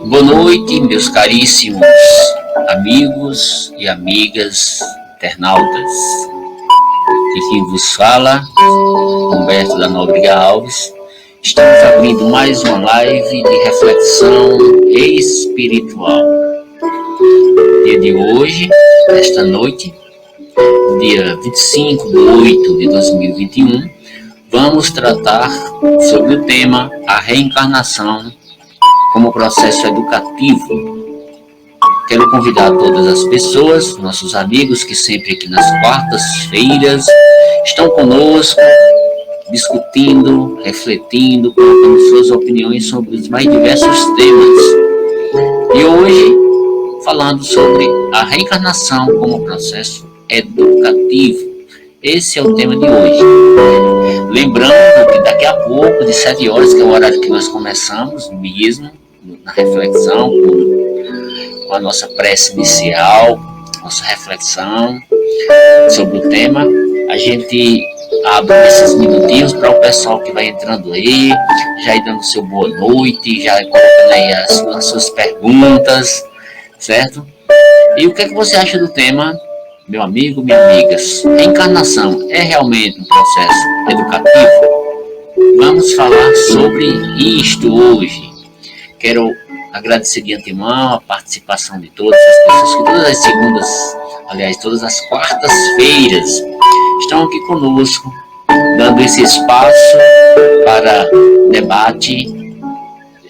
Boa noite, meus caríssimos amigos e amigas internautas. E quem vos fala, Humberto da Nóbrega Alves. Estamos abrindo mais uma live de reflexão espiritual. Dia de hoje, esta noite, dia 25 de 8 de 2021, vamos tratar sobre o tema a reencarnação como processo educativo. Quero convidar todas as pessoas, nossos amigos que sempre aqui nas quartas-feiras estão conosco, discutindo, refletindo, colocando suas opiniões sobre os mais diversos temas. E hoje, falando sobre a reencarnação como processo educativo. Esse é o tema de hoje. Lembrando que daqui a pouco, de 7 horas, que é o horário que nós começamos mesmo, na reflexão, com a nossa prece inicial, nossa reflexão sobre o tema, a gente abre esses minutinhos para o pessoal que vai entrando aí, já ir dando seu boa noite, já colocando aí as suas perguntas, certo? E o que é que você acha do tema, meu amigo, minha amiga? Reencarnação é realmente um processo educativo? Vamos falar sobre isto hoje. Quero agradecer de antemão a participação de todas as pessoas que todas as segundas, aliás, todas as quartas-feiras estão aqui conosco, dando esse espaço para debate,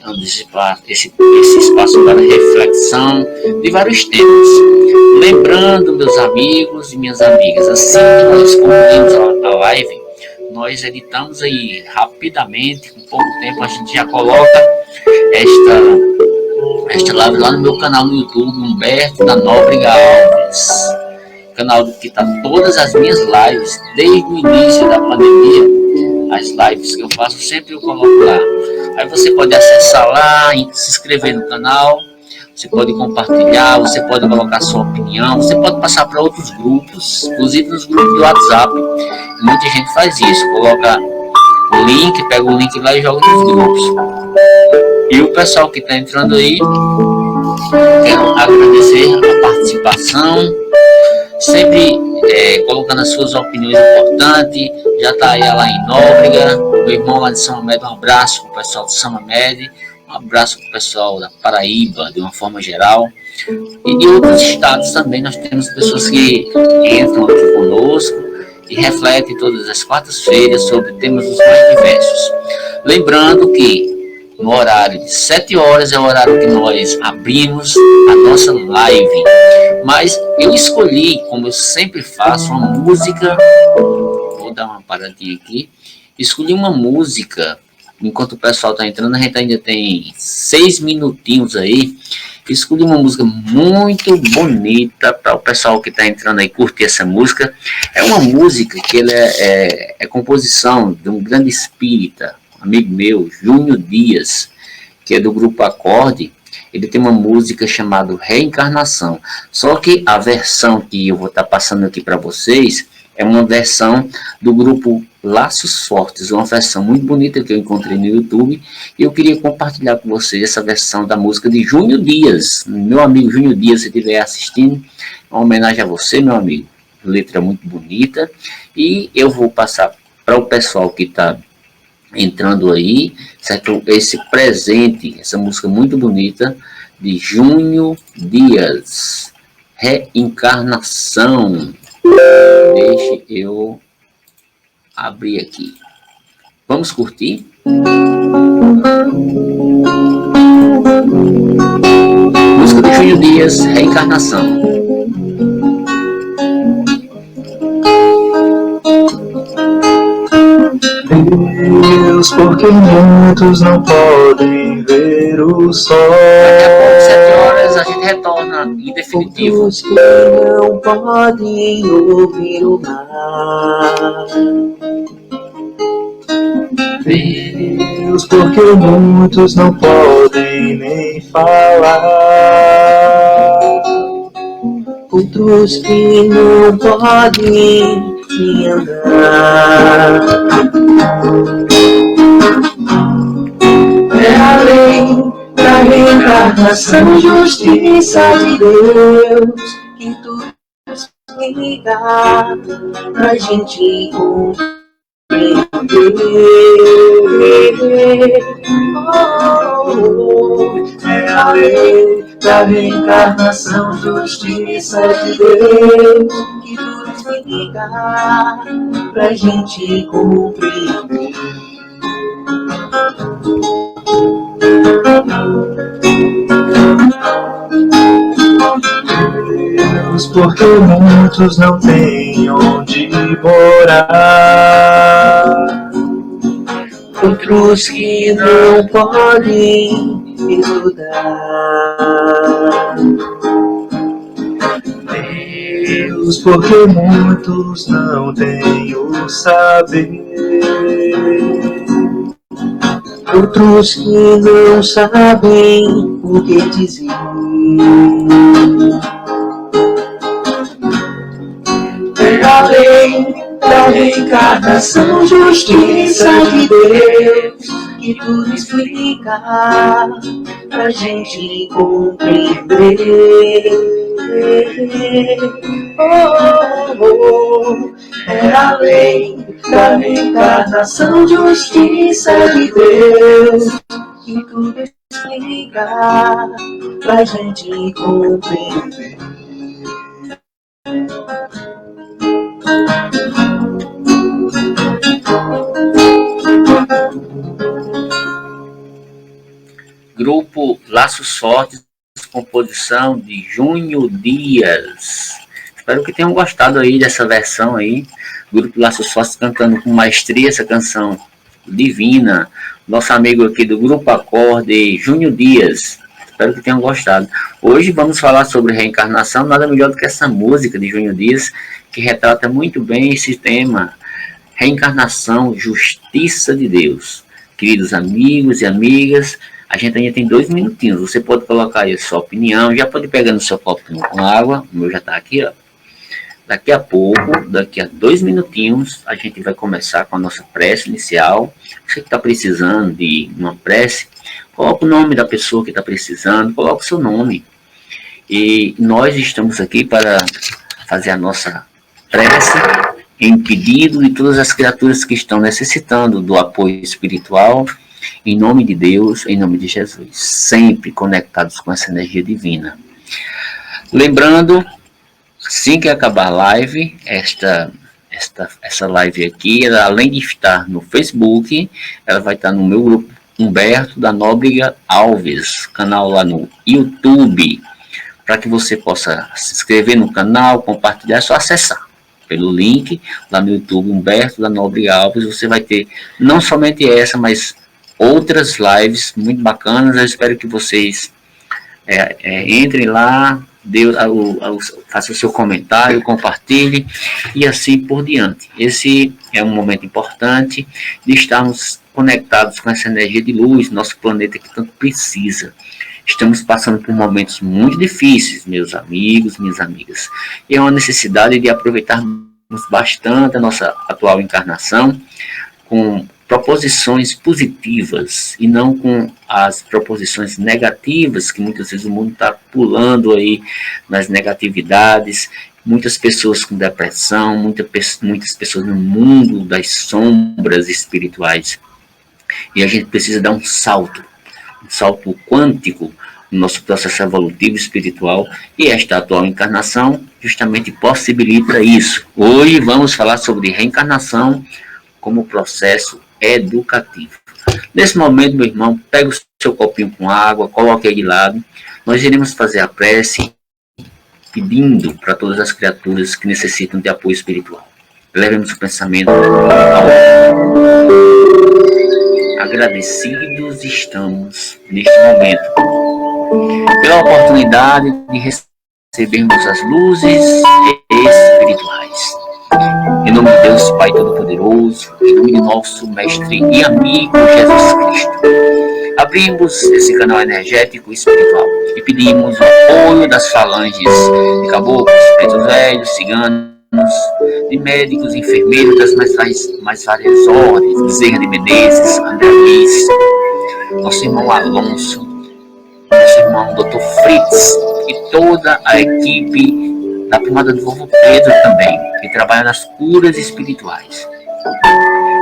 dando esse espaço para reflexão de vários temas. Lembrando, meus amigos e minhas amigas, assim que nós concluímos a live, nós editamos aí rapidamente, com pouco tempo, a gente já coloca esta live lá no meu canal no YouTube, Humberto da Nóbrega Alves. Canal que está todas as minhas lives, desde o início da pandemia, as lives que eu faço, sempre eu coloco lá. Aí você pode acessar lá, se inscrever no canal, você pode compartilhar, você pode colocar sua opinião, você pode passar para outros grupos, inclusive nos grupos do WhatsApp. Muita gente faz isso, coloca o link, pega o link lá e joga nos grupos. E o pessoal que está entrando aí, quero agradecer a participação, sempre colocando as suas opiniões importantes. Já está aí lá em Nóbrega, meu irmão lá de São Amédio, um abraço para o pessoal de São Amédio, um abraço para o pessoal da Paraíba, de uma forma geral, e de outros estados também. Nós temos pessoas que entram aqui conosco e refletem todas as quartas-feiras sobre temas dos mais diversos. Lembrando que no horário de 7 horas é o horário que nós abrimos a nossa live, mas eu escolhi, como eu sempre faço, uma música. Vou dar uma paradinha aqui. Escolhi uma música, enquanto o pessoal está entrando, a gente ainda tem 6 minutinhos aí. Escolhi uma música muito bonita para o pessoal que está entrando aí curtir essa música. É uma música que ela é composição de um grande espírita, amigo meu, Júnior Dias, que é do grupo Acorde. Ele tem uma música chamada Reencarnação. Só que a versão que eu vou estar passando aqui para vocês é uma versão do grupo Laços Fortes, uma versão muito bonita que eu encontrei no YouTube, e eu queria compartilhar com vocês essa versão da música de Júnior Dias. Meu amigo Júnior Dias, se estiver assistindo, uma homenagem a você, meu amigo. Letra muito bonita. E eu vou passar para o pessoal que está entrando aí, certo? Esse presente, essa música muito bonita de Júnior Dias, Reencarnação. Deixe eu abrir aqui. Vamos curtir? Música de Júnior Dias, Reencarnação. Deus, porque muitos não podem ver o sol. Daqui a pouco, 7 horas, a gente retorna em definitivo. Outros que não podem ouvir o mar. Deus, porque muitos não podem nem falar. Outros que não podem nem andar. reencarnação, justiça de Deus, que tudo explica pra gente compreender. É a lei da reencarnação, justiça de Deus, que tudo explica pra gente compreender. Deus, porque muitos não têm onde morar, outros que não podem estudar. Deus, porque muitos não têm o saber, outros que não sabem o que dizer. É a lei da reencarnação, justiça de Deus, que tudo explica pra gente compreender. É a lei da reencarnação, justiça de Deus, que tudo explica pra gente compreender. Grupo Laços Fortes, composição de Júnior Dias. Espero que tenham gostado aí dessa versão aí. Grupo Laços Fortes cantando com maestria essa canção divina. Nosso amigo aqui do Grupo Acorde, Júnior Dias. Espero que tenham gostado. Hoje vamos falar sobre reencarnação. Nada melhor do que essa música de Júnior Dias, que retrata muito bem esse tema. Reencarnação, justiça de Deus. Queridos amigos e amigas, a gente ainda tem 2 minutinhos. Você pode colocar aí a sua opinião. Já pode pegar no seu copinho com água. O meu já está aqui, ó. Daqui a pouco, daqui a 2 minutinhos, a gente vai começar com a nossa prece inicial. Você que está precisando de uma prece, coloca o nome da pessoa que está precisando, coloca o seu nome. E nós estamos aqui para fazer a nossa prece em pedido de todas as criaturas que estão necessitando do apoio espiritual, em nome de Deus, em nome de Jesus, sempre conectados com essa energia divina. Lembrando, assim que acabar a live, essa live aqui, ela, além de estar no Facebook, ela vai estar no meu grupo Humberto da Nóbrega Alves, canal lá no YouTube, para que você possa se inscrever no canal, compartilhar, é só acessar pelo link lá no YouTube Humberto da Nóbrega Alves. Você vai ter não somente essa, mas outras lives muito bacanas. Eu espero que vocês entrem lá, faça o seu comentário, compartilhe e assim por diante. Esse é um momento importante de estarmos conectados com essa energia de luz, nosso planeta que tanto precisa. Estamos passando por momentos muito difíceis, meus amigos, minhas amigas, e é uma necessidade de aproveitarmos bastante a nossa atual encarnação com proposições positivas e não com as proposições negativas que muitas vezes o mundo está pulando aí nas negatividades. Muitas pessoas com depressão, muitas pessoas no mundo das sombras espirituais. E a gente precisa dar um salto quântico no nosso processo evolutivo espiritual, e esta atual encarnação justamente possibilita isso. Hoje vamos falar sobre reencarnação como processo educativo. Nesse momento, meu irmão, pega o seu copinho com água, coloque aí de lado. Nós iremos fazer a prece pedindo para todas as criaturas que necessitam de apoio espiritual. Levemos o pensamento ao agradecidos estamos neste momento pela oportunidade de recebermos as luzes espirituais. Em nome de Deus, Pai Todo-Poderoso, em nome de nosso Mestre e amigo Jesus Cristo, abrimos esse canal energético e espiritual e pedimos o apoio das falanges de caboclos, pretos velhos, ciganos, de médicos, enfermeiros das mais várias ordens, Bezerra de Menezes, André Luiz, nosso irmão Alonso, irmão Dr. Fritz e toda a equipe da Primada do Vovô Pedro também, que trabalha nas curas espirituais.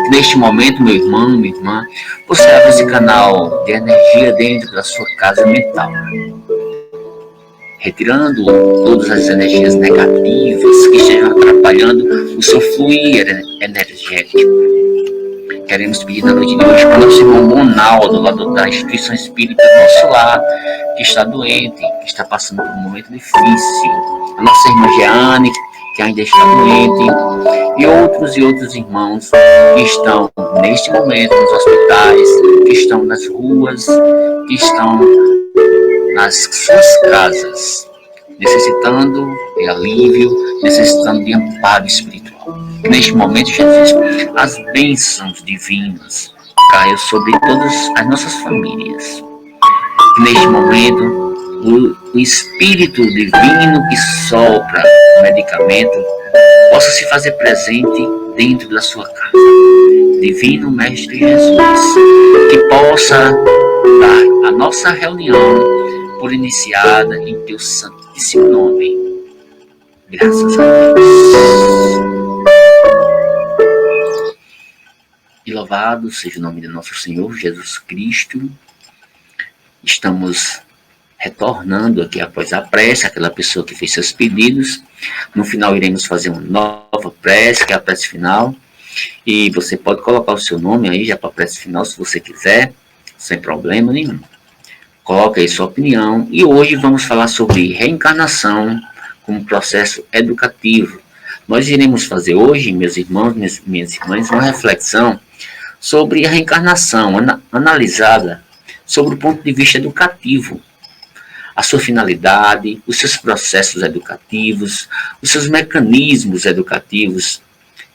Neste momento, meu irmão, minha irmã, você abre esse canal de energia dentro da sua casa mental, retirando todas as energias negativas que estejam atrapalhando o seu fluir energético. Queremos pedir na noite de hoje para o nosso irmão Ronaldo, lá da instituição espírita do nosso lar, que está doente, que está passando por um momento difícil. A nossa irmã Jeane, que ainda está doente, e outros irmãos que estão neste momento nos hospitais, que estão nas ruas, que estão nas suas casas, necessitando de alívio, necessitando de amparo espiritual. Neste momento, Jesus, as bênçãos divinas caiam sobre todas as nossas famílias. Neste momento, o Espírito Divino que sopra o medicamento possa se fazer presente dentro da sua casa. Divino Mestre Jesus, que possa dar a nossa reunião por iniciada em teu santíssimo nome. Graças a Deus. E louvado seja o nome de nosso Senhor Jesus Cristo. Estamos retornando aqui após a prece, aquela pessoa que fez seus pedidos. No final iremos fazer uma nova prece, que é a prece final. E você pode colocar o seu nome aí já para a prece final, se você quiser, sem problema nenhum. Coloque aí sua opinião. E hoje vamos falar sobre reencarnação como processo educativo. Nós iremos fazer hoje, meus irmãos, minhas irmãs, uma reflexão sobre a reencarnação, analisada sobre o ponto de vista educativo. A sua finalidade, os seus processos educativos, os seus mecanismos educativos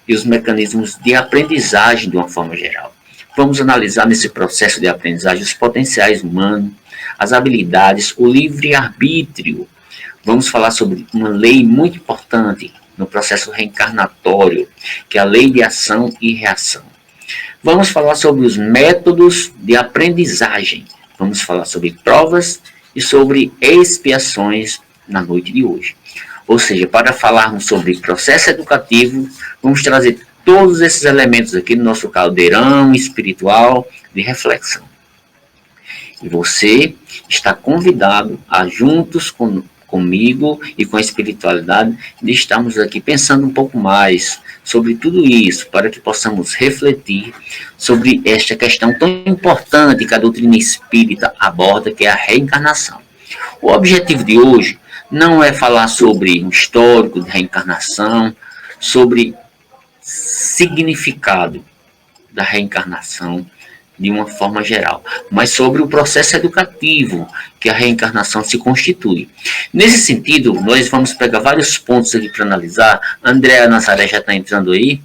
e os mecanismos de aprendizagem de uma forma geral. Vamos analisar nesse processo de aprendizagem os potenciais humanos, as habilidades, o livre-arbítrio. Vamos falar sobre uma lei muito importante no processo reencarnatório, que é a lei de ação e reação. Vamos falar sobre os métodos de aprendizagem. Vamos falar sobre provas e sobre expiações na noite de hoje. Ou seja, para falarmos sobre processo educativo, vamos trazer todos esses elementos aqui no nosso caldeirão espiritual de reflexão. E você está convidado a juntos comigo e com a espiritualidade de estarmos aqui pensando um pouco mais sobre tudo isso, para que possamos refletir sobre esta questão tão importante que a doutrina espírita aborda, que é a reencarnação. O objetivo de hoje não é falar sobre um histórico de reencarnação, sobre significado da reencarnação de uma forma geral, mas sobre o processo educativo que a reencarnação se constitui. Nesse sentido, nós vamos pegar vários pontos aqui para analisar. Andréa Nazaré já está entrando aí,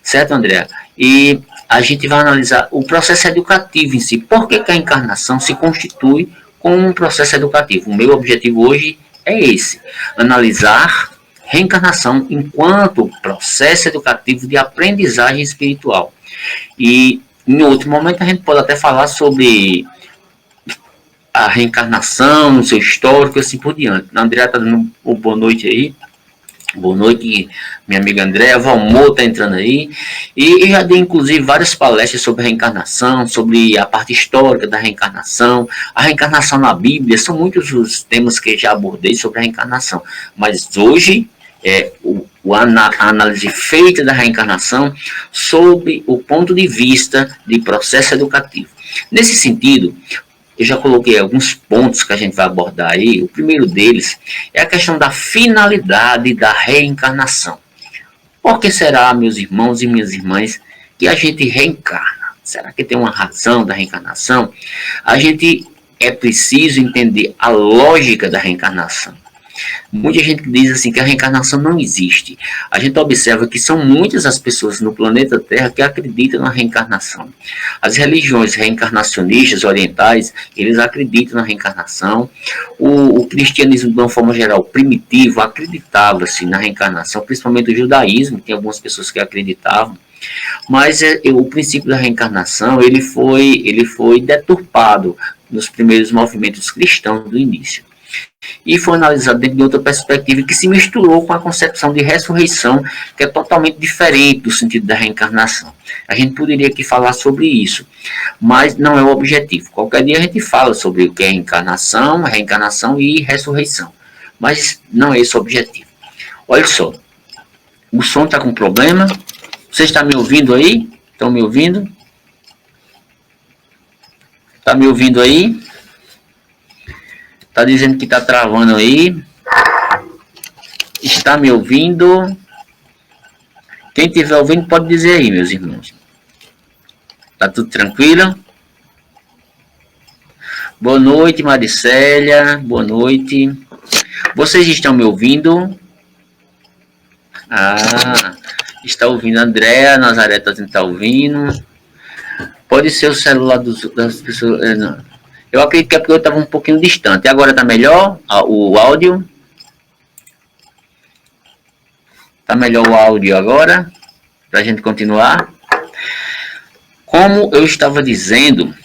certo, Andréa? E a gente vai analisar o processo educativo em si. Por que a encarnação se constitui como um processo educativo? O meu objetivo hoje é esse, analisar reencarnação enquanto processo educativo de aprendizagem espiritual. E em outro momento a gente pode até falar sobre a reencarnação, no seu histórico e assim por diante. A Andréa está dando uma boa noite aí. Boa noite, minha amiga Andréa. Valmor está entrando aí. E eu já dei inclusive várias palestras sobre reencarnação, sobre a parte histórica da reencarnação, a reencarnação na Bíblia. São muitos os temas que já abordei sobre a reencarnação. Mas hoje a análise feita da reencarnação sob o ponto de vista de processo educativo. Nesse sentido, eu já coloquei alguns pontos que a gente vai abordar aí. O primeiro deles é a questão da finalidade da reencarnação. Por que será, meus irmãos e minhas irmãs, que a gente reencarna? Será que tem uma razão da reencarnação? A gente é preciso entender a lógica da reencarnação. Muita gente diz assim que a reencarnação não existe. A gente observa que são muitas as pessoas no planeta Terra que acreditam na reencarnação. As religiões reencarnacionistas orientais, eles acreditam na reencarnação. O cristianismo, de uma forma geral, primitivo, acreditava-se na reencarnação, principalmente o judaísmo, tem algumas pessoas que acreditavam. Mas o princípio da reencarnação ele foi deturpado nos primeiros movimentos cristãos do início. E foi analisado dentro de outra perspectiva que se misturou com a concepção de ressurreição, que é totalmente diferente do sentido da reencarnação. A gente poderia aqui falar sobre isso, mas não é o objetivo. Qualquer dia a gente fala sobre o que é reencarnação e ressurreição, mas não é esse o objetivo. Olha só, o som está com problema. Você está me ouvindo aí? Estão me ouvindo? Está me ouvindo aí? Está dizendo que está travando aí. Está me ouvindo? Quem estiver ouvindo pode dizer aí, meus irmãos. Está tudo tranquilo? Boa noite, Maricélia. Boa noite. Vocês estão me ouvindo? Está ouvindo. Andréa, Nazaré está ouvindo. Pode ser o celular das pessoas. Não. Eu acredito que é porque eu estava um pouquinho distante. Agora está melhor o áudio? Está melhor o áudio agora? Para a gente continuar. Como eu estava dizendo,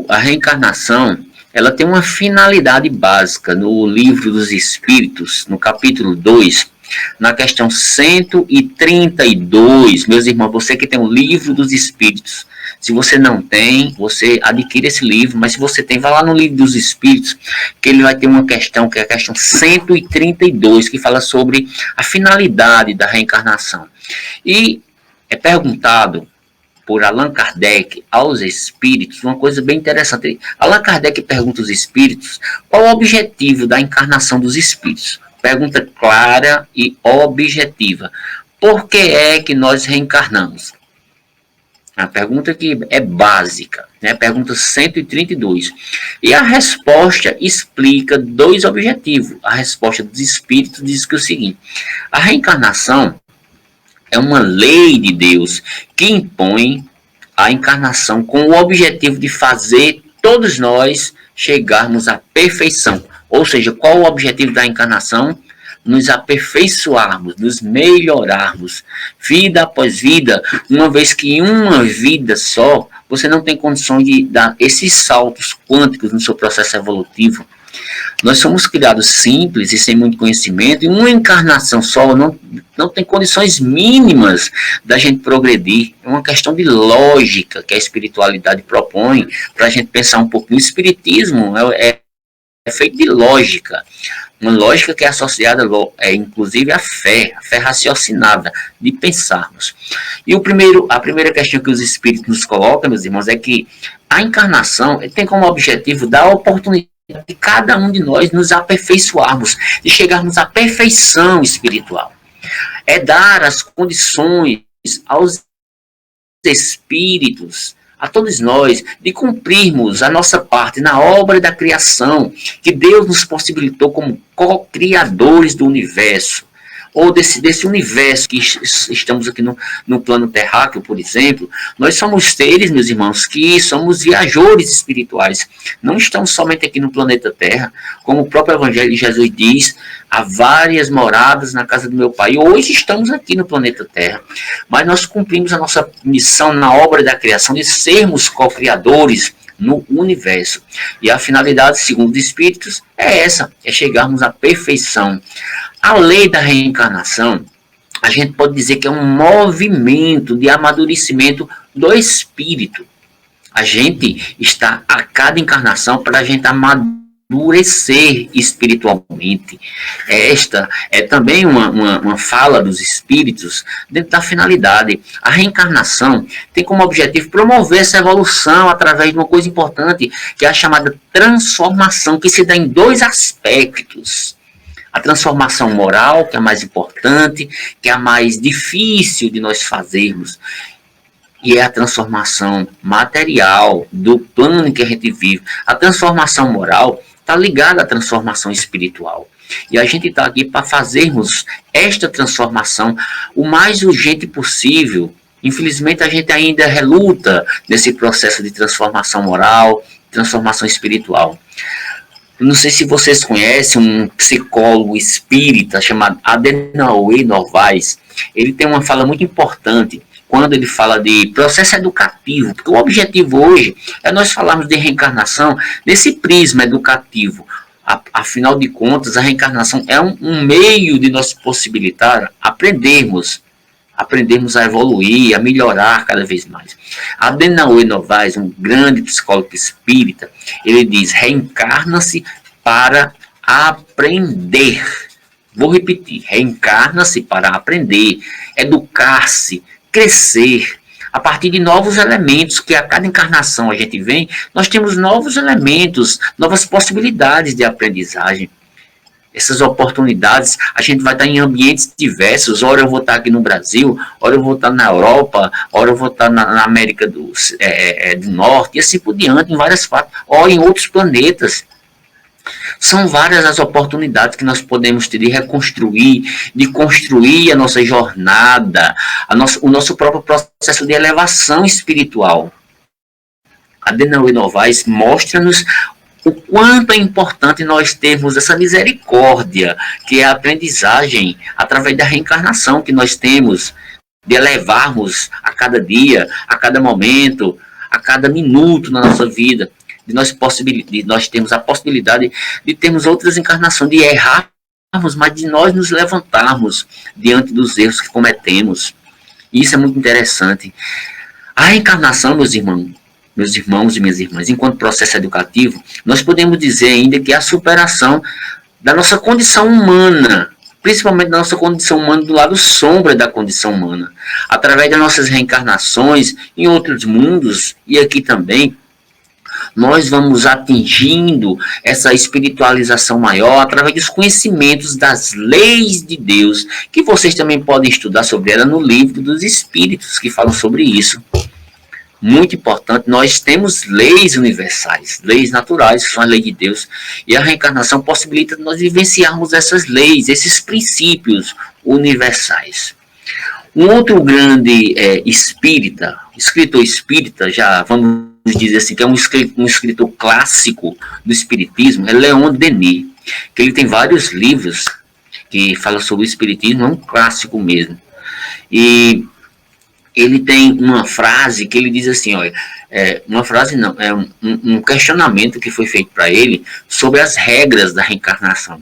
a reencarnação, ela tem uma finalidade básica no Livro dos Espíritos, no capítulo 2, na questão 132. Meus irmãos, você que tem o Livro dos Espíritos, se você não tem, você adquire esse livro, mas se você tem, vai lá no Livro dos Espíritos, que ele vai ter uma questão, que é a questão 132, que fala sobre a finalidade da reencarnação. E é perguntado por Allan Kardec aos espíritos uma coisa bem interessante. Allan Kardec pergunta aos espíritos qual o objetivo da encarnação dos espíritos. Pergunta clara e objetiva. Por que é que nós reencarnamos? A pergunta que é básica, né? Pergunta 132. E a resposta explica dois objetivos. A resposta dos espíritos diz que é o seguinte: a reencarnação é uma lei de Deus que impõe a encarnação com o objetivo de fazer todos nós chegarmos à perfeição. Ou seja, qual o objetivo da encarnação? Nos aperfeiçoarmos, nos melhorarmos, vida após vida, uma vez que em uma vida só, você não tem condições de dar esses saltos quânticos no seu processo evolutivo. Nós somos criados simples e sem muito conhecimento, e uma encarnação só não tem condições mínimas da gente progredir. É uma questão de lógica que a espiritualidade propõe para a gente pensar um pouco. O espiritismo é feito de lógica, uma lógica que é associada, inclusive, à fé raciocinada, de pensarmos. E a primeira questão que os espíritos nos colocam, meus irmãos, é que a encarnação tem como objetivo dar a oportunidade de cada um de nós nos aperfeiçoarmos, de chegarmos à perfeição espiritual. É dar as condições aos espíritos, a todos nós, de cumprirmos a nossa parte na obra da criação, que Deus nos possibilitou como co-criadores do universo, ou desse universo que estamos aqui no plano terráqueo, por exemplo. Nós somos seres, meus irmãos, que somos viajores espirituais. Não estamos somente aqui no planeta Terra, como o próprio Evangelho de Jesus diz: há várias moradas na casa do meu Pai. E hoje estamos aqui no planeta Terra, mas nós cumprimos a nossa missão na obra da criação de sermos co-criadores no universo. E a finalidade, segundo os espíritos, é essa: é chegarmos à perfeição. A lei da reencarnação, a gente pode dizer que é um movimento de amadurecimento do espírito. A gente está a cada encarnação para a gente amadurecer espiritualmente. Esta é também uma fala dos espíritos dentro da finalidade. A reencarnação tem como objetivo promover essa evolução através de uma coisa importante, que é a chamada transformação, que se dá em dois aspectos. A transformação moral, que é a mais importante, que é a mais difícil de nós fazermos, e é a transformação material do plano em que a gente vive. A transformação moral está ligada à transformação espiritual. E a gente está aqui para fazermos esta transformação o mais urgente possível. Infelizmente, a gente ainda reluta nesse processo de transformação moral, transformação espiritual. Não sei se vocês conhecem um psicólogo espírita chamado Adenauer Novaes. Ele tem uma fala muito importante, quando ele fala de processo educativo, porque o objetivo hoje é nós falarmos de reencarnação nesse prisma educativo. Afinal de contas, a reencarnação é um meio de nós possibilitar aprendermos a evoluir, a melhorar cada vez mais. Adenauer Novaes, um grande psicólogo espírita, ele diz: reencarna-se para aprender. Vou repetir: reencarna-se para aprender, educar-se, crescer, a partir de novos elementos que a cada encarnação a gente vem, nós temos novos elementos, novas possibilidades de aprendizagem. Essas oportunidades, a gente vai estar em ambientes diversos. Ora eu vou estar aqui no Brasil, ora eu vou estar na Europa, ora eu vou estar na América do Norte, e assim por diante, em várias partes, ou em outros planetas. São várias as oportunidades que nós podemos ter de reconstruir, de construir a nossa jornada, o nosso próprio processo de elevação espiritual. Adenauer Novaes mostra-nos o quanto é importante nós termos essa misericórdia, que é a aprendizagem através da reencarnação que nós temos, de elevarmos a cada dia, a cada momento, a cada minuto na nossa vida, de nós termos a possibilidade de termos outras encarnações, de errarmos, mas de nós nos levantarmos diante dos erros que cometemos. Isso é muito interessante. A reencarnação, meus irmãos e minhas irmãs, enquanto processo educativo, nós podemos dizer ainda que é a superação da nossa condição humana, principalmente da nossa condição humana do lado sombra da condição humana, através das nossas reencarnações em outros mundos e aqui também. Nós vamos atingindo essa espiritualização maior através dos conhecimentos das leis de Deus, que vocês também podem estudar sobre ela no livro dos Espíritos, que falam sobre isso. Muito importante, nós temos leis universais, leis naturais, que são a lei de Deus, e a reencarnação possibilita nós vivenciarmos essas leis, esses princípios universais. Um outro grande escritor espírita, já vamos dizer assim, que é um escritor clássico do espiritismo, é Leon Denis, que ele tem vários livros que falam sobre o espiritismo, é um clássico mesmo. E ele tem uma frase que ele diz assim, olha, uma frase não, é um questionamento que foi feito para ele sobre as regras da reencarnação.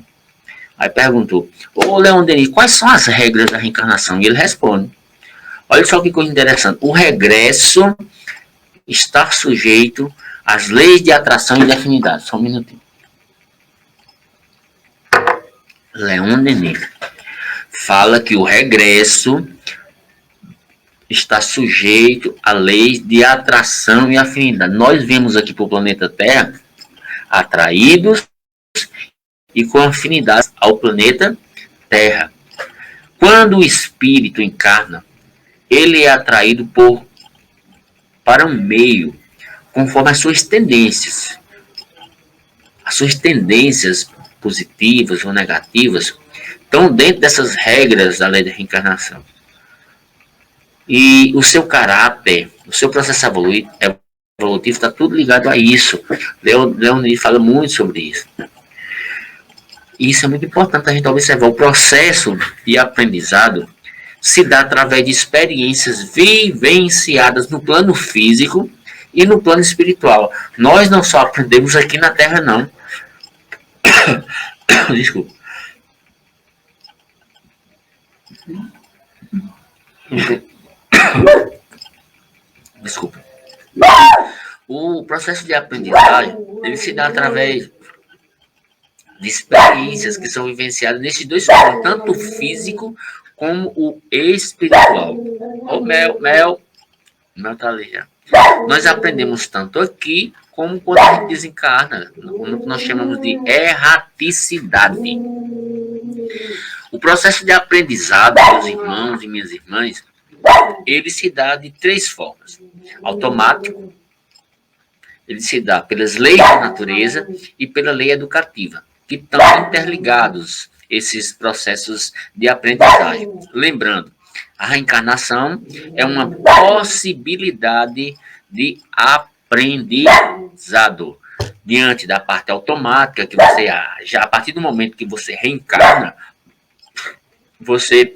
Aí perguntou: ô Leon Denis, quais são as regras da reencarnação? E ele responde: olha só que coisa interessante, o regresso está sujeito às leis de atração e de afinidade. Só um minutinho. Leon Denis fala que o regresso está sujeito a leis de atração e afinidade. Nós vemos aqui para o planeta Terra atraídos e com afinidade ao planeta Terra. Quando o espírito encarna, ele é atraído para um meio, conforme as suas tendências. As suas tendências positivas ou negativas estão dentro dessas regras da lei da reencarnação. E o seu caráter, o seu processo evolutivo está tudo ligado a isso. Leonid fala muito sobre isso. E isso é muito importante a gente observar. O processo de aprendizado se dá através de experiências vivenciadas no plano físico e no plano espiritual. Nós não só aprendemos aqui na Terra, não. Desculpa. Desculpa. O processo de aprendizagem, ele se dá através de experiências que são vivenciadas nesses dois planos, tanto o físico como o espiritual. O Mel tá ali já. Nós aprendemos tanto aqui como quando a gente desencarna, no que nós chamamos de erraticidade. O processo de aprendizado, meus irmãos e minhas irmãs, ele se dá de três formas. Automático, ele se dá pelas leis da natureza e pela lei educativa, que estão interligados esses processos de aprendizagem. Lembrando, a reencarnação é uma possibilidade de aprendizado. Diante da parte automática, que você já a partir do momento que você reencarna, você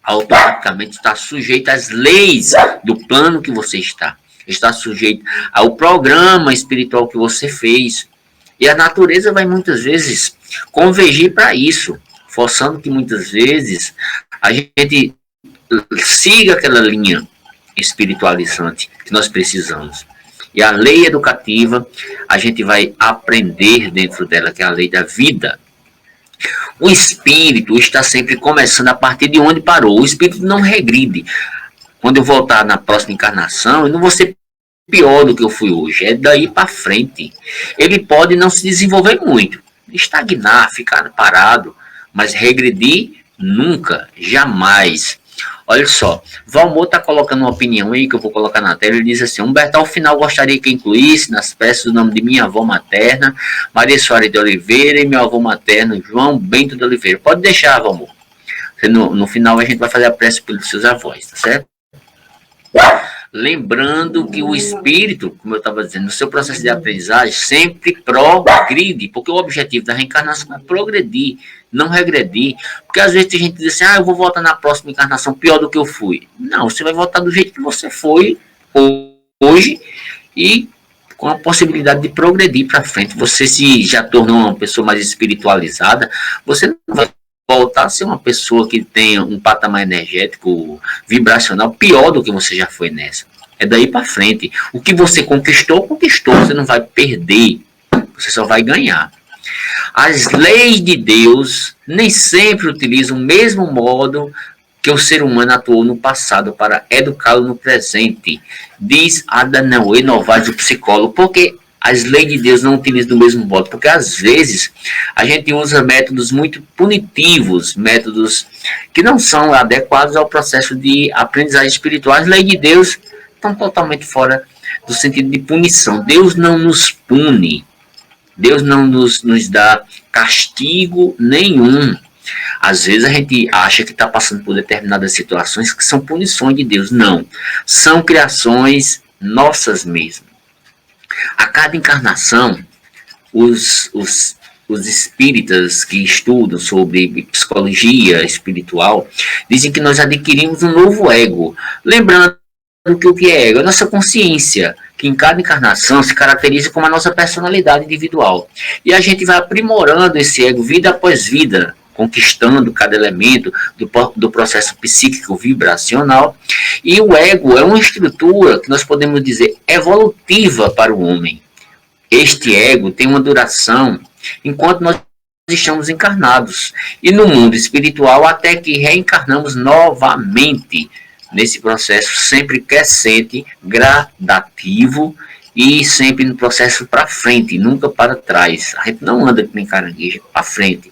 automaticamente está sujeito às leis do plano que você está sujeito ao programa espiritual que você fez. E a natureza vai muitas vezes convergir para isso, forçando que muitas vezes a gente siga aquela linha espiritualizante que nós precisamos. E a lei educativa, a gente vai aprender dentro dela, que é a lei da vida. O espírito está sempre começando a partir de onde parou. O espírito não regride. Quando eu voltar na próxima encarnação, eu não vou ser pior do que eu fui hoje. É daí para frente. Ele pode não se desenvolver muito, estagnar, ficar parado, mas regredir nunca, jamais. Olha só, Valmor está colocando uma opinião aí que eu vou colocar na tela. Ele diz assim: Humberto, ao final gostaria que incluísse nas peças o nome de minha avó materna, Maria Soares de Oliveira, e meu avô materno, João Bento de Oliveira. Pode deixar, Valmor. No final a gente vai fazer a prece pelos seus avós, tá certo? Lembrando que o espírito, como eu estava dizendo, no seu processo de aprendizagem, sempre progride, porque o objetivo da reencarnação é progredir, não regredir. Porque às vezes a gente diz assim: eu vou voltar na próxima encarnação pior do que eu fui. Não, você vai voltar do jeito que você foi hoje e com a possibilidade de progredir para frente. Você, se já tornou uma pessoa mais espiritualizada, você não vai voltar a ser uma pessoa que tenha um patamar energético, vibracional, pior do que você já foi nessa. É daí para frente. O que você conquistou, você não vai perder, você só vai ganhar. As leis de Deus nem sempre utilizam o mesmo modo que o ser humano atuou no passado para educá-lo no presente, diz Adanoe Novaes, o psicólogo, porque as leis de Deus não utilizam do mesmo modo, porque às vezes a gente usa métodos muito punitivos, métodos que não são adequados ao processo de aprendizagem espiritual. As leis de Deus estão totalmente fora do sentido de punição. Deus não nos pune, Deus não nos dá castigo nenhum. Às vezes a gente acha que está passando por determinadas situações que são punições de Deus. Não, são criações nossas mesmas. A cada encarnação, os espíritas que estudam sobre psicologia espiritual dizem que nós adquirimos um novo ego. Lembrando que o que é ego? É a nossa consciência, que em cada encarnação se caracteriza como a nossa personalidade individual. E a gente vai aprimorando esse ego vida após vida, conquistando cada elemento do processo psíquico vibracional. E o ego é uma estrutura que nós podemos dizer evolutiva para o homem. Este ego tem uma duração enquanto nós estamos encarnados, e no mundo espiritual até que reencarnamos novamente, nesse processo sempre crescente, gradativo, e sempre no processo para frente, nunca para trás. A gente não anda com caranguejo para frente.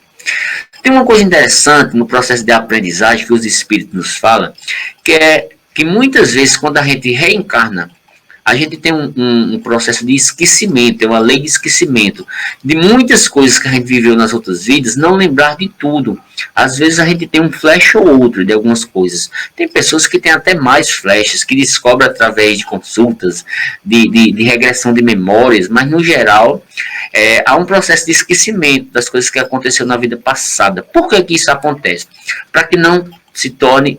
Tem uma coisa interessante no processo de aprendizagem que os espíritos nos falam, que é que muitas vezes quando a gente reencarna, a gente tem um processo de esquecimento, é uma lei de esquecimento de muitas coisas que a gente viveu nas outras vidas, não lembrar de tudo. Às vezes a gente tem um flash ou outro de algumas coisas. Tem pessoas que têm até mais flashes, que descobrem através de consultas, de regressão de memórias, mas no geral há um processo de esquecimento das coisas que aconteceram na vida passada. Por que isso acontece? Para que não se torne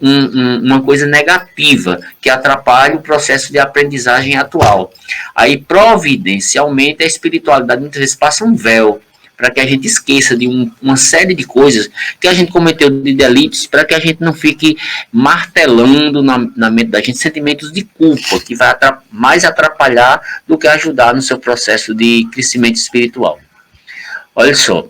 uma coisa negativa, que atrapalhe o processo de aprendizagem atual. Aí, providencialmente, a espiritualidade muitas vezes passa um véu, para que a gente esqueça de uma série de coisas que a gente cometeu de delitos, para que a gente não fique martelando na mente da gente sentimentos de culpa, que vai mais atrapalhar do que ajudar no seu processo de crescimento espiritual. Olha só,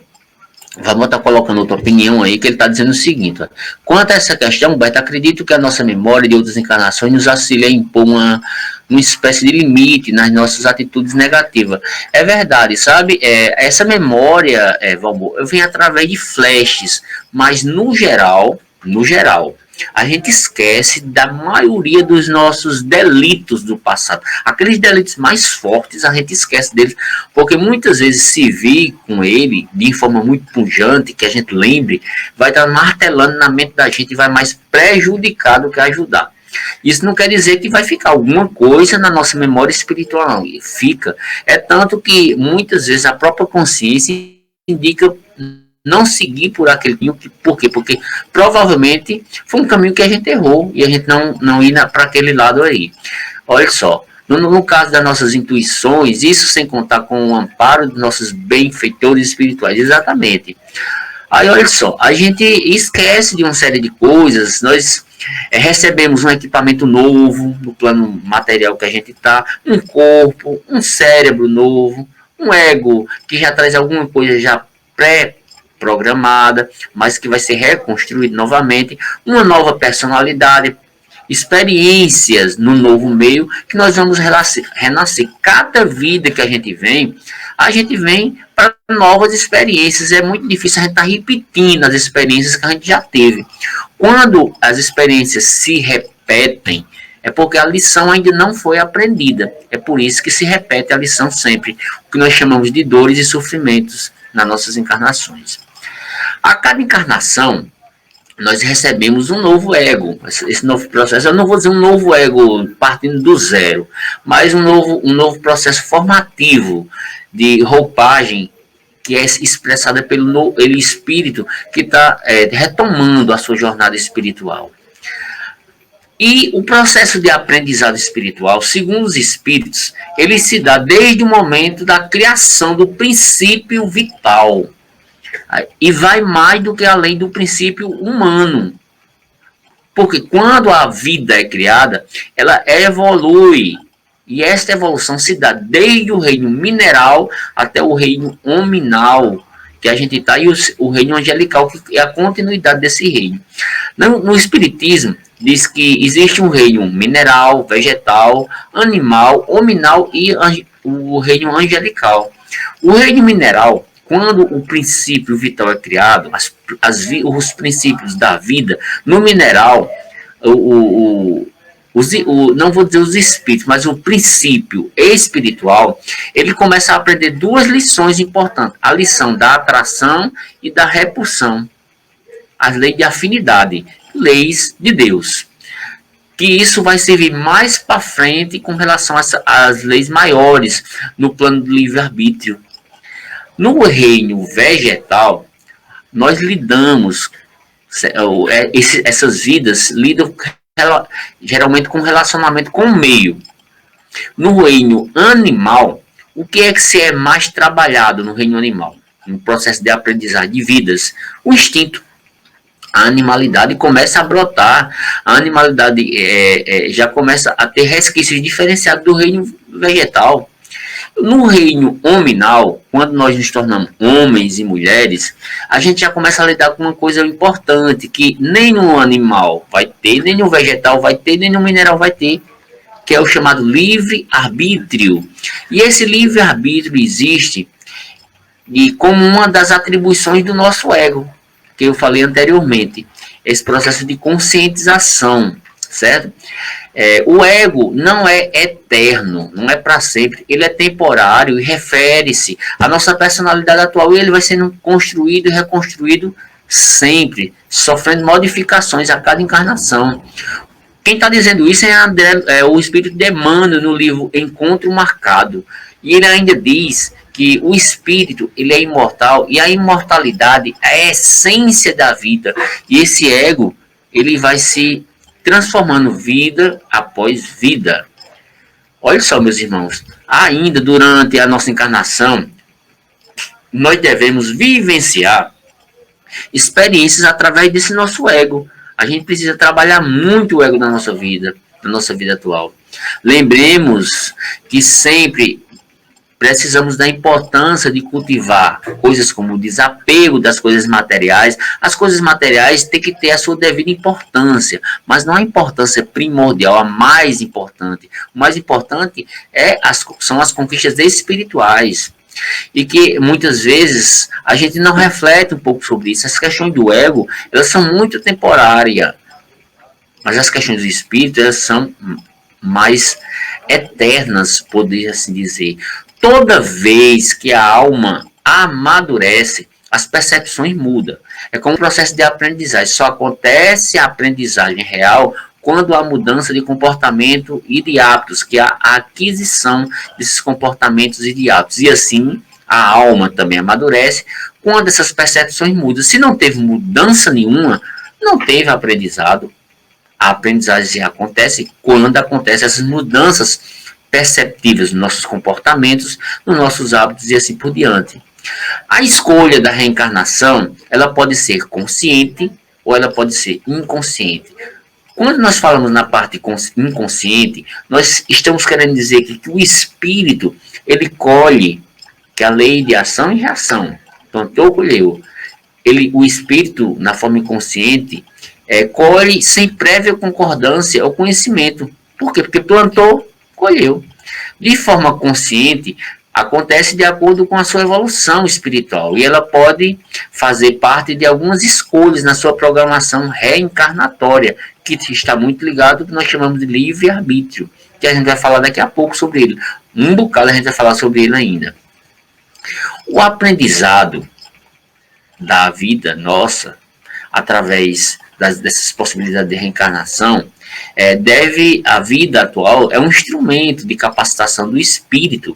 vamos estar colocando outra opinião aí, que ele está dizendo o seguinte: ó, quanto a essa questão, Humberto, acredito que a nossa memória de outras encarnações nos auxilia a impor uma espécie de limite nas nossas atitudes negativas. É verdade, sabe? Essa memória, Valmor, vem através de flashes, mas no geral, a gente esquece da maioria dos nossos delitos do passado. Aqueles delitos mais fortes, a gente esquece deles, porque muitas vezes se vir com ele de forma muito pujante, que a gente lembre, vai estar martelando na mente da gente e vai mais prejudicar do que ajudar. Isso não quer dizer que vai ficar alguma coisa na nossa memória espiritual, não. Fica. É tanto que muitas vezes a própria consciência indica não seguir por aquele caminho. Por quê? Porque provavelmente foi um caminho que a gente errou e a gente não ir para aquele lado aí. Olha só, no caso das nossas intuições, isso sem contar com o amparo dos nossos benfeitores espirituais, exatamente. Aí olha só, a gente esquece de uma série de coisas, nós recebemos um equipamento novo no plano material que a gente está, um corpo, um cérebro novo, um ego que já traz alguma coisa já pré-programada, mas que vai ser reconstruído novamente, uma nova personalidade, experiências no novo meio que nós vamos renascer. Cada vida que a gente vem para novas experiências. É muito difícil a gente estar repetindo as experiências que a gente já teve. Quando as experiências se repetem, é porque a lição ainda não foi aprendida. É por isso que se repete a lição sempre, o que nós chamamos de dores e sofrimentos nas nossas encarnações. A cada encarnação, nós recebemos um novo ego. Esse novo processo, eu não vou dizer um novo ego partindo do zero, mas um novo processo formativo de roupagem que é expressada pelo espírito que está retomando a sua jornada espiritual. E o processo de aprendizado espiritual, segundo os espíritos, ele se dá desde o momento da criação do princípio vital. E vai mais do que além do princípio humano. Porque quando a vida é criada, ela evolui. E esta evolução se dá desde o reino mineral até o reino hominal, que a gente está, e o reino angelical, que é a continuidade desse reino. No Espiritismo, diz que existe um reino mineral, vegetal, animal, hominal e o reino angelical. O reino mineral, quando o princípio vital é criado, os princípios da vida, no mineral, não vou dizer os espíritos, mas o princípio espiritual, ele começa a aprender duas lições importantes. A lição da atração e da repulsão. As leis de afinidade, leis de Deus. Que isso vai servir mais para frente com relação às leis maiores, no plano do livre-arbítrio. No reino vegetal, nós lidamos, essas vidas lidam geralmente com relacionamento com o meio. No reino animal, o que é que se é mais trabalhado no reino animal? No processo de aprendizagem de vidas, o instinto. A animalidade começa a brotar, a animalidade já começa a ter resquícios diferenciados do reino vegetal. No reino hominal, quando nós nos tornamos homens e mulheres, a gente já começa a lidar com uma coisa importante, que nem no animal vai ter, nem no vegetal vai ter, nem no mineral vai ter, que é o chamado livre-arbítrio. E esse livre-arbítrio existe como uma das atribuições do nosso ego, que eu falei anteriormente, esse processo de conscientização, certo? O ego não é eterno, não é para sempre, ele é temporário e refere-se à nossa personalidade atual, e ele vai sendo construído e reconstruído sempre, sofrendo modificações a cada encarnação. Quem está dizendo isso é o Espírito de Emmanuel no livro Encontro Marcado, e ele ainda diz que o espírito, ele é imortal, e a imortalidade é a essência da vida, e esse ego, ele vai se transformando vida após vida. Olha só, meus irmãos, ainda durante a nossa encarnação, nós devemos vivenciar experiências através desse nosso ego. A gente precisa trabalhar muito o ego na nossa vida atual. Lembremos que sempre precisamos da importância de cultivar coisas como o desapego das coisas materiais. As coisas materiais têm que ter a sua devida importância, mas não a importância primordial, a mais importante. O mais importante são as conquistas espirituais. E que muitas vezes a gente não reflete um pouco sobre isso. As questões do ego, elas são muito temporárias, mas as questões do espírito, elas são mais eternas, poderia assim dizer. Toda vez que a alma amadurece, as percepções mudam. É como um processo de aprendizagem. Só acontece a aprendizagem real quando há mudança de comportamento e de hábitos, que há a aquisição desses comportamentos e de hábitos. E assim, a alma também amadurece quando essas percepções mudam. Se não teve mudança nenhuma, não teve aprendizado. A aprendizagem acontece quando acontecem essas mudanças perceptíveis nos nossos comportamentos, nos nossos hábitos e assim por diante. A escolha da reencarnação, ela pode ser consciente ou ela pode ser inconsciente. Quando nós falamos na parte inconsciente, nós estamos querendo dizer que o espírito, ele colhe, que a lei de ação e reação, plantou, colheu. O espírito, na forma inconsciente, colhe sem prévia concordância ou conhecimento. Por quê? Porque plantou, colheu. De forma consciente, acontece de acordo com a sua evolução espiritual e ela pode fazer parte de algumas escolhas na sua programação reencarnatória, que está muito ligado ao que nós chamamos de livre-arbítrio, que a gente vai falar daqui a pouco sobre ele. Um bocado a gente vai falar sobre ele ainda. O aprendizado da vida nossa, através dessas possibilidades de reencarnação, a vida atual é um instrumento de capacitação do espírito,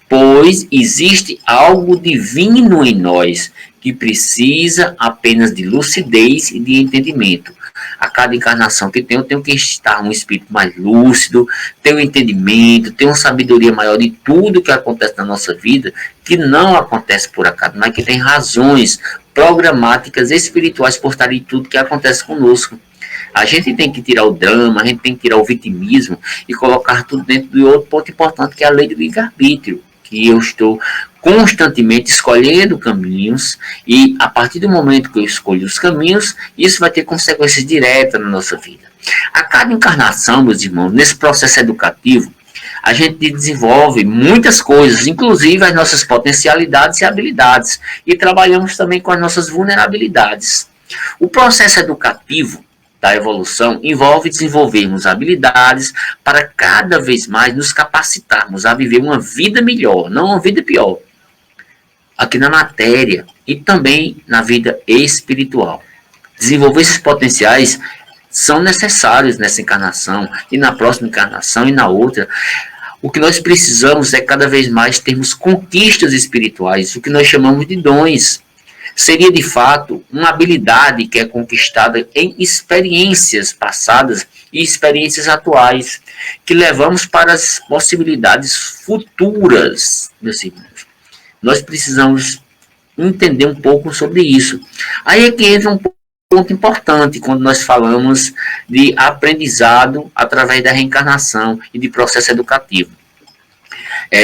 pois existe algo divino em nós que precisa apenas de lucidez e de entendimento. A cada encarnação que eu tenho que estar um espírito mais lúcido, ter um entendimento, ter uma sabedoria maior de tudo que acontece na nossa vida, que não acontece por acaso, mas que tem razões programáticas espirituais por trás de tudo que acontece conosco. A gente tem que tirar o drama, a gente tem que tirar o vitimismo e colocar tudo dentro de outro ponto importante, que é a lei do livre-arbítrio, que eu estou constantemente escolhendo caminhos e a partir do momento que eu escolho os caminhos, isso vai ter consequências diretas na nossa vida. A cada encarnação, meus irmãos, nesse processo educativo, a gente desenvolve muitas coisas, inclusive as nossas potencialidades e habilidades, e trabalhamos também com as nossas vulnerabilidades. O processo educativo da evolução envolve desenvolvermos habilidades para cada vez mais nos capacitarmos a viver uma vida melhor, não uma vida pior, aqui na matéria e também na vida espiritual. Desenvolver esses potenciais são necessários nessa encarnação e na próxima encarnação e na outra. O que nós precisamos é cada vez mais termos conquistas espirituais, o que nós chamamos de dons. Seria de fato uma habilidade que é conquistada em experiências passadas e experiências atuais, que levamos para as possibilidades futuras, meus irmãos. Nós precisamos entender um pouco sobre isso. Aí é que entra um ponto importante quando nós falamos de aprendizado através da reencarnação e de processo educativo.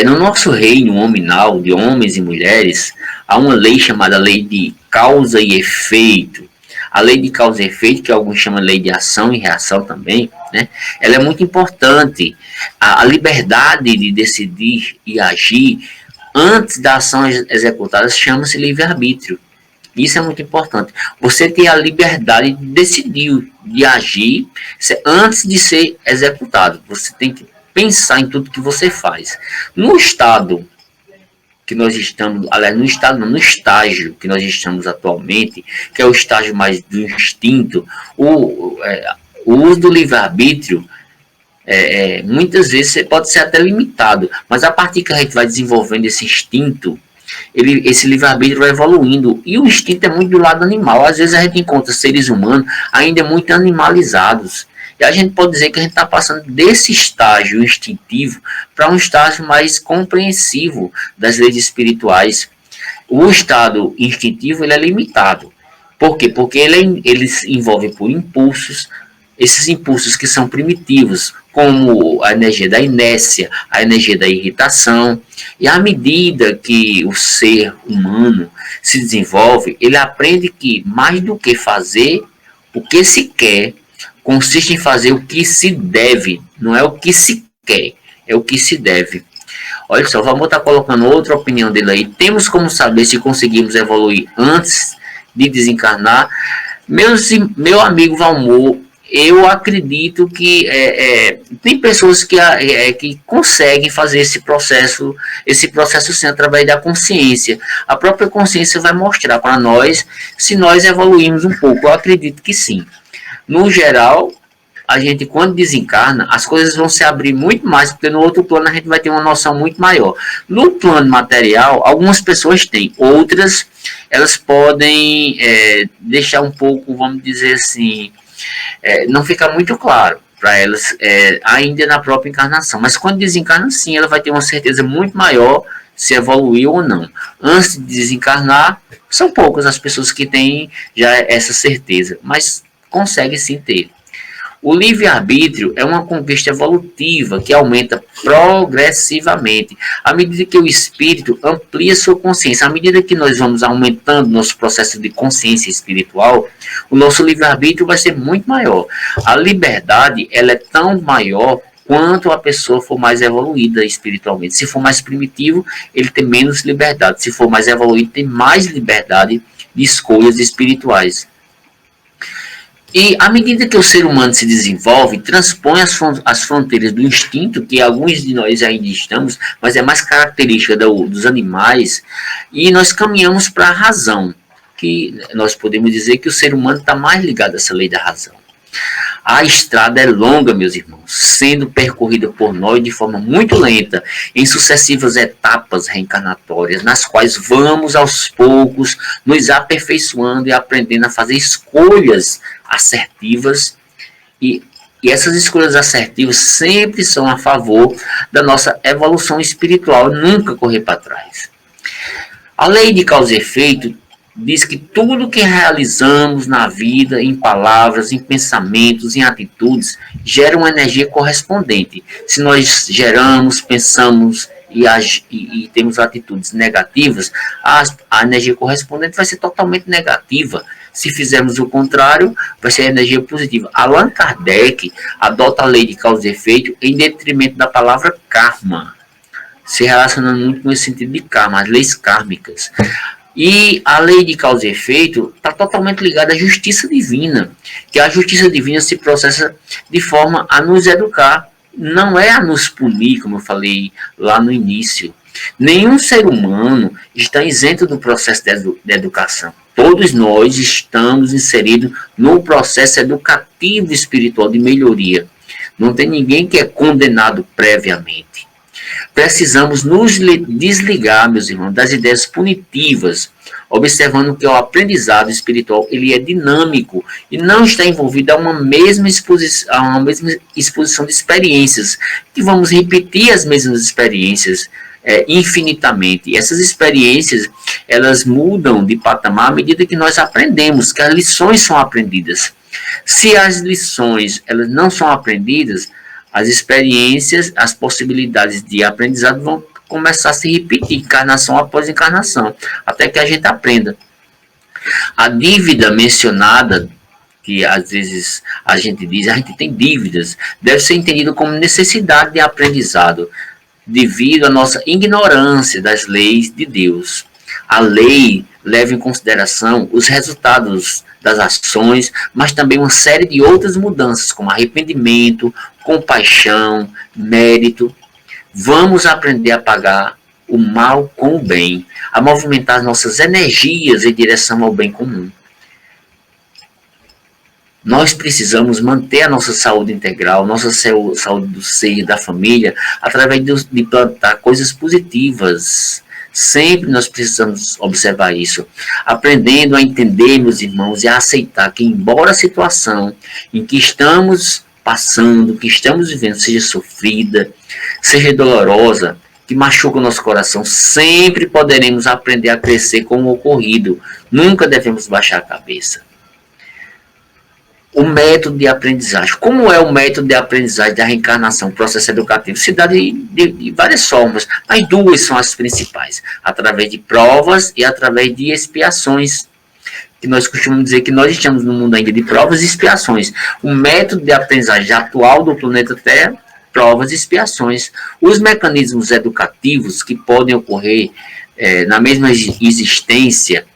No nosso reino nominal de homens e mulheres, há uma lei chamada lei de causa e efeito. A lei de causa e efeito, que alguns chamam de lei de ação e reação também, né? Ela é muito importante. A liberdade de decidir e agir antes da ação executada chama-se livre-arbítrio. Isso é muito importante. Você tem a liberdade de decidir, de agir antes de ser executado. Você tem que pensar em tudo que você faz. No estado que nós estamos, aliás, no estágio que nós estamos atualmente, que é o estágio mais do instinto, o uso do livre-arbítrio, muitas vezes pode ser até limitado, mas a partir que a gente vai desenvolvendo esse instinto, esse livre-arbítrio vai evoluindo, e o instinto é muito do lado animal. Às vezes a gente encontra seres humanos ainda muito animalizados, e a gente pode dizer que a gente está passando desse estágio instintivo para um estágio mais compreensivo das leis espirituais. O estado instintivo ele é limitado. Por quê? Porque ele se envolve por impulsos, esses impulsos que são primitivos, como a energia da inércia, a energia da irritação. E à medida que o ser humano se desenvolve, ele aprende que mais do que fazer o que se quer, consiste em fazer o que se deve, não é o que se quer, é o que se deve. Olha só, o Valmor está colocando outra opinião dele aí. Temos como saber se conseguimos evoluir antes de desencarnar? Meu amigo Valmor, eu acredito que tem pessoas que conseguem fazer esse processo sim, através da consciência. A própria consciência vai mostrar para nós se nós evoluímos um pouco. Eu acredito que sim. No geral, a gente, quando desencarna, as coisas vão se abrir muito mais, porque no outro plano a gente vai ter uma noção muito maior. No plano material, algumas pessoas têm, outras, elas podem deixar um pouco, vamos dizer assim, não fica muito claro para elas ainda na própria encarnação. Mas quando desencarna, sim, ela vai ter uma certeza muito maior se evoluiu ou não. Antes de desencarnar, são poucas as pessoas que têm já essa certeza, mas conseguem sim ter. O livre-arbítrio é uma conquista evolutiva que aumenta progressivamente à medida que o espírito amplia sua consciência. À medida que nós vamos aumentando nosso processo de consciência espiritual, o nosso livre-arbítrio vai ser muito maior. A liberdade, ela é tão maior quanto a pessoa for mais evoluída espiritualmente. Se for mais primitivo, ele tem menos liberdade. Se for mais evoluído, tem mais liberdade de escolhas espirituais. E à medida que o ser humano se desenvolve, transpõe as fronteiras do instinto, que alguns de nós ainda estamos, mas é mais característica dos animais, e nós caminhamos para a razão, que nós podemos dizer que o ser humano está mais ligado a essa lei da razão. A estrada é longa, meus irmãos, sendo percorrida por nós de forma muito lenta, em sucessivas etapas reencarnatórias, nas quais vamos aos poucos nos aperfeiçoando e aprendendo a fazer escolhas assertivas, e essas escolhas assertivas sempre são a favor da nossa evolução espiritual, nunca correr para trás. A lei de causa e efeito diz que tudo que realizamos na vida, em palavras, em pensamentos, em atitudes, gera uma energia correspondente. Se nós geramos, pensamos e temos atitudes negativas, a energia correspondente vai ser totalmente negativa. Se fizermos o contrário, vai ser energia positiva. Allan Kardec adota a lei de causa e efeito em detrimento da palavra karma, se relacionando muito com esse sentido de karma, as leis kármicas. E a lei de causa e efeito está totalmente ligada à justiça divina, que a justiça divina se processa de forma a nos educar, não é a nos punir, como eu falei lá no início. Nenhum ser humano está isento do processo de educação. Todos nós estamos inseridos no processo educativo espiritual de melhoria. Não tem ninguém que é condenado previamente. Precisamos nos desligar, meus irmãos, das ideias punitivas, observando que o aprendizado espiritual ele é dinâmico e não está envolvido a uma mesma exposição de experiências, que vamos repetir as mesmas experiências infinitamente. E essas experiências, elas mudam de patamar à medida que nós aprendemos, que as lições são aprendidas. Se as lições elas não são aprendidas, as experiências, as possibilidades de aprendizado vão começar a se repetir, encarnação após encarnação, até que a gente aprenda. A dívida mencionada, que às vezes a gente diz, a gente tem dívidas, deve ser entendido como necessidade de aprendizado, devido à nossa ignorância das leis de Deus. A lei leva em consideração os resultados das ações, mas também uma série de outras mudanças, como arrependimento, compaixão, mérito. Vamos aprender a pagar o mal com o bem, a movimentar nossas energias em direção ao bem comum. Nós precisamos manter a nossa saúde integral, nossa saúde do ser, da família, através de plantar coisas positivas. Sempre nós precisamos observar isso, aprendendo a entender, meus irmãos, e a aceitar que, embora a situação em que estamos passando, que estamos vivendo, seja sofrida, seja dolorosa, que machuca o nosso coração, sempre poderemos aprender a crescer com o ocorrido. Nunca devemos baixar a cabeça. O método de aprendizagem. Como é o método de aprendizagem da reencarnação, processo educativo? Se dá de várias formas, mas duas são as principais. Através de provas e através de expiações. Que nós costumamos dizer que nós estamos no mundo ainda de provas e expiações. O método de aprendizagem atual do planeta Terra, provas e expiações. Os mecanismos educativos que podem ocorrer na mesma existência,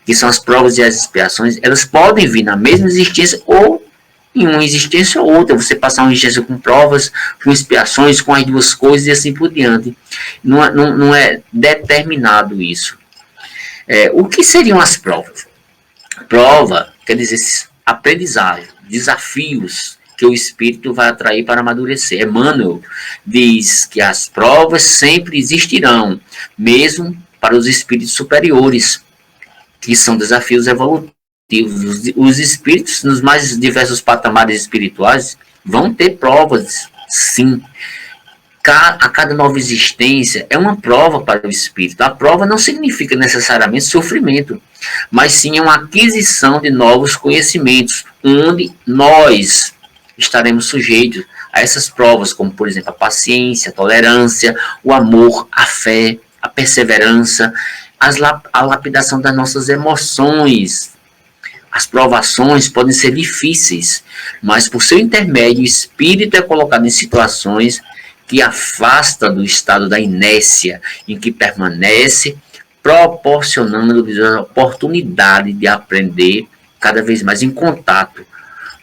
que são as provas e as expiações, elas podem vir na mesma existência ou em uma existência ou outra. Você passar uma existência com provas, com expiações, com as duas coisas e assim por diante. Não é determinado isso. O que seriam as provas? Prova quer dizer aprendizagem, desafios que o espírito vai atrair para amadurecer. Emmanuel diz que as provas sempre existirão, mesmo para os espíritos superiores, que são desafios evolutivos. Os espíritos, nos mais diversos patamares espirituais, vão ter provas, sim. A cada nova existência é uma prova para o espírito. A prova não significa necessariamente sofrimento, mas sim uma aquisição de novos conhecimentos, onde nós estaremos sujeitos a essas provas, como, por exemplo, a paciência, a tolerância, o amor, a fé, a perseverança, a lapidação das nossas emoções. As provações podem ser difíceis, mas por seu intermédio, o espírito é colocado em situações que afasta do estado da inércia em que permanece, proporcionando-lhes a oportunidade de aprender cada vez mais em contato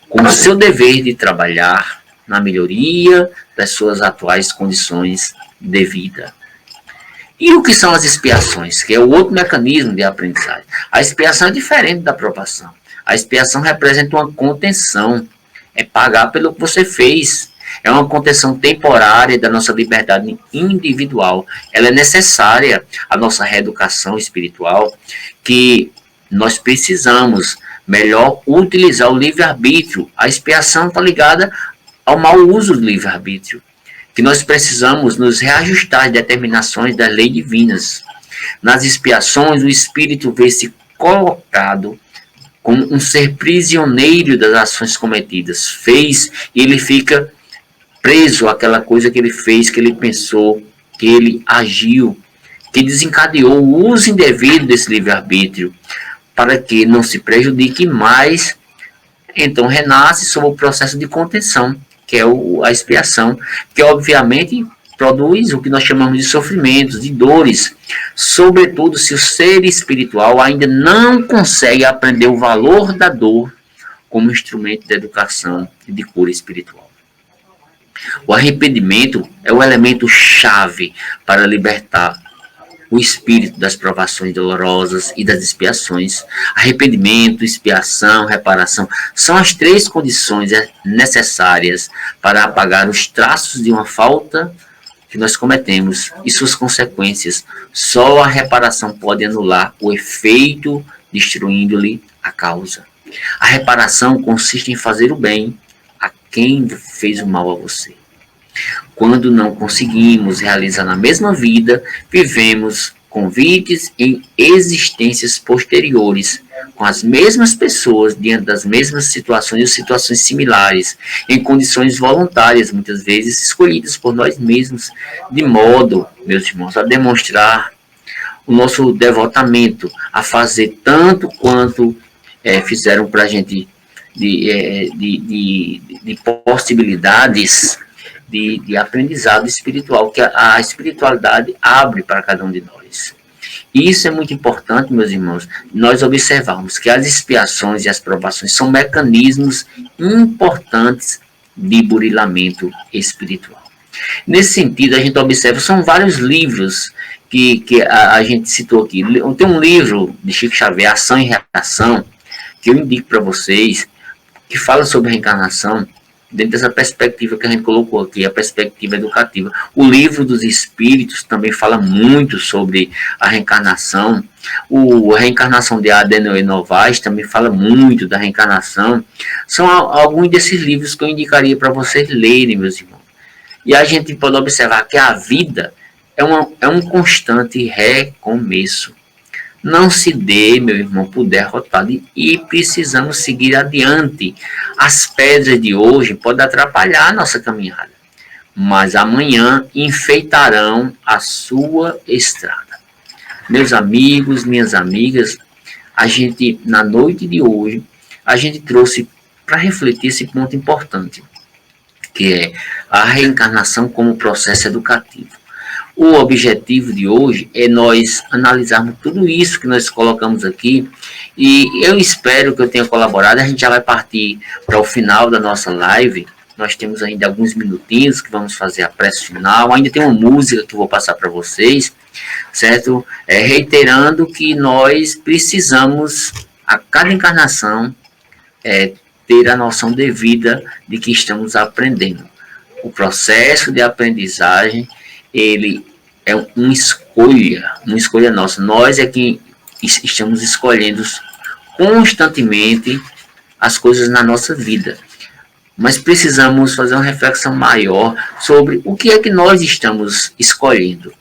com o seu dever de trabalhar na melhoria das suas atuais condições de vida. E o que são as expiações, que é o outro mecanismo de aprendizagem? A expiação é diferente da aprovação. A expiação representa uma contenção, é pagar pelo que você fez. É uma contenção temporária da nossa liberdade individual. Ela é necessária à nossa reeducação espiritual, que nós precisamos melhor utilizar o livre-arbítrio. A expiação está ligada ao mau uso do livre-arbítrio, que nós precisamos nos reajustar às determinações das leis divinas. Nas expiações, o espírito vê-se colocado como um ser prisioneiro das ações cometidas. Fez e ele fica preso àquela coisa que ele fez, que ele pensou, que ele agiu, que desencadeou o uso indevido desse livre-arbítrio, para que não se prejudique mais. Então renasce sob o processo de contenção, que é a expiação, que obviamente produz o que nós chamamos de sofrimentos, de dores, sobretudo se o ser espiritual ainda não consegue aprender o valor da dor como instrumento de educação e de cura espiritual. O arrependimento é o elemento chave para libertar o espírito das provações dolorosas e das expiações. Arrependimento, expiação, reparação são as três condições necessárias para apagar os traços de uma falta que nós cometemos e suas consequências. Só a reparação pode anular o efeito, destruindo-lhe a causa. A reparação consiste em fazer o bem a quem fez o mal a você. Quando não conseguimos realizar na mesma vida, vivemos convites em existências posteriores, com as mesmas pessoas, diante das mesmas situações ou situações similares, em condições voluntárias, muitas vezes escolhidas por nós mesmos, de modo, meus irmãos, a demonstrar o nosso devotamento, a fazer tanto quanto fizeram para a gente de possibilidades de aprendizado espiritual, que a espiritualidade abre para cada um de nós. E isso é muito importante, meus irmãos, nós observarmos que as expiações e as provações são mecanismos importantes de burilamento espiritual. Nesse sentido, a gente observa, são vários livros que a gente citou aqui. Tem um livro de Chico Xavier, Ação e Reação, que eu indico para vocês, que fala sobre reencarnação, dentro dessa perspectiva que a gente colocou aqui, a perspectiva educativa. O Livro dos Espíritos também fala muito sobre a reencarnação. A Reencarnação de Adenauer e Novaes também fala muito da reencarnação. São alguns desses livros que eu indicaria para vocês lerem, meus irmãos. E a gente pode observar que a vida é um constante recomeço. Não se dê, meu irmão, por derrotado, e precisamos seguir adiante. As pedras de hoje podem atrapalhar a nossa caminhada, mas amanhã enfeitarão a sua estrada. Meus amigos, minhas amigas, na noite de hoje, a gente trouxe para refletir esse ponto importante, que é a reencarnação como processo educativo. O objetivo de hoje é nós analisarmos tudo isso que nós colocamos aqui, e eu espero que eu tenha colaborado. A gente já vai partir para o final da nossa live. Nós temos ainda alguns minutinhos que vamos fazer a prece final. Ainda tem uma música que eu vou passar para vocês, certo? Reiterando que nós precisamos, a cada encarnação, ter a noção devida de que estamos aprendendo. O processo de aprendizagem, ele é uma escolha nossa. Nós é que estamos escolhendo constantemente as coisas na nossa vida. Mas precisamos fazer uma reflexão maior sobre o que é que nós estamos escolhendo.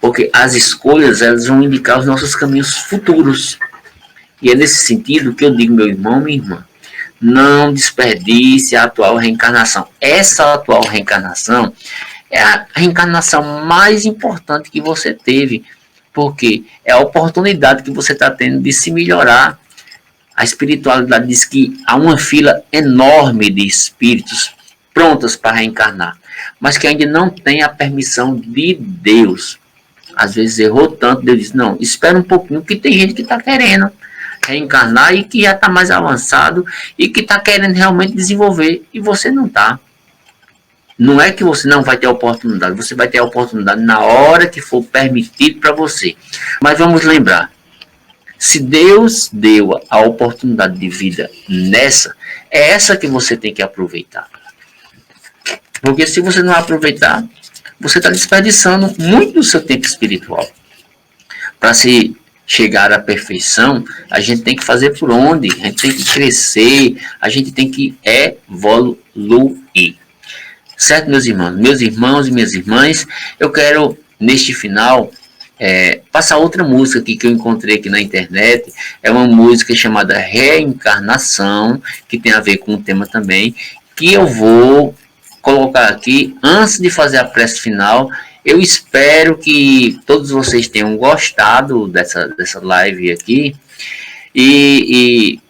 Porque as escolhas, elas vão indicar os nossos caminhos futuros. E é nesse sentido que eu digo, meu irmão, minha irmã, não desperdice a atual reencarnação. Essa atual reencarnação é a reencarnação mais importante que você teve, porque é a oportunidade que você está tendo de se melhorar. A espiritualidade diz que há uma fila enorme de espíritos prontos para reencarnar, mas que ainda não tem a permissão de Deus. Às vezes errou tanto, Deus diz, não, espera um pouquinho, que tem gente que está querendo reencarnar e que já está mais avançado e que está querendo realmente desenvolver, e você não está. Não é que você não vai ter a oportunidade, você vai ter a oportunidade na hora que for permitido para você. Mas vamos lembrar, se Deus deu a oportunidade de vida nessa, é essa que você tem que aproveitar. Porque se você não aproveitar, você está desperdiçando muito do seu tempo espiritual. Para se chegar à perfeição, a gente tem que fazer por onde? A gente tem que crescer, a gente tem que evoluir. Certo, meus irmãos e minhas irmãs, eu quero, neste final, passar outra música aqui que eu encontrei aqui na internet. É uma música chamada Reencarnação, que tem a ver com o tema também, que eu vou colocar aqui antes de fazer a prece final. Eu espero que todos vocês tenham gostado dessa live aqui. E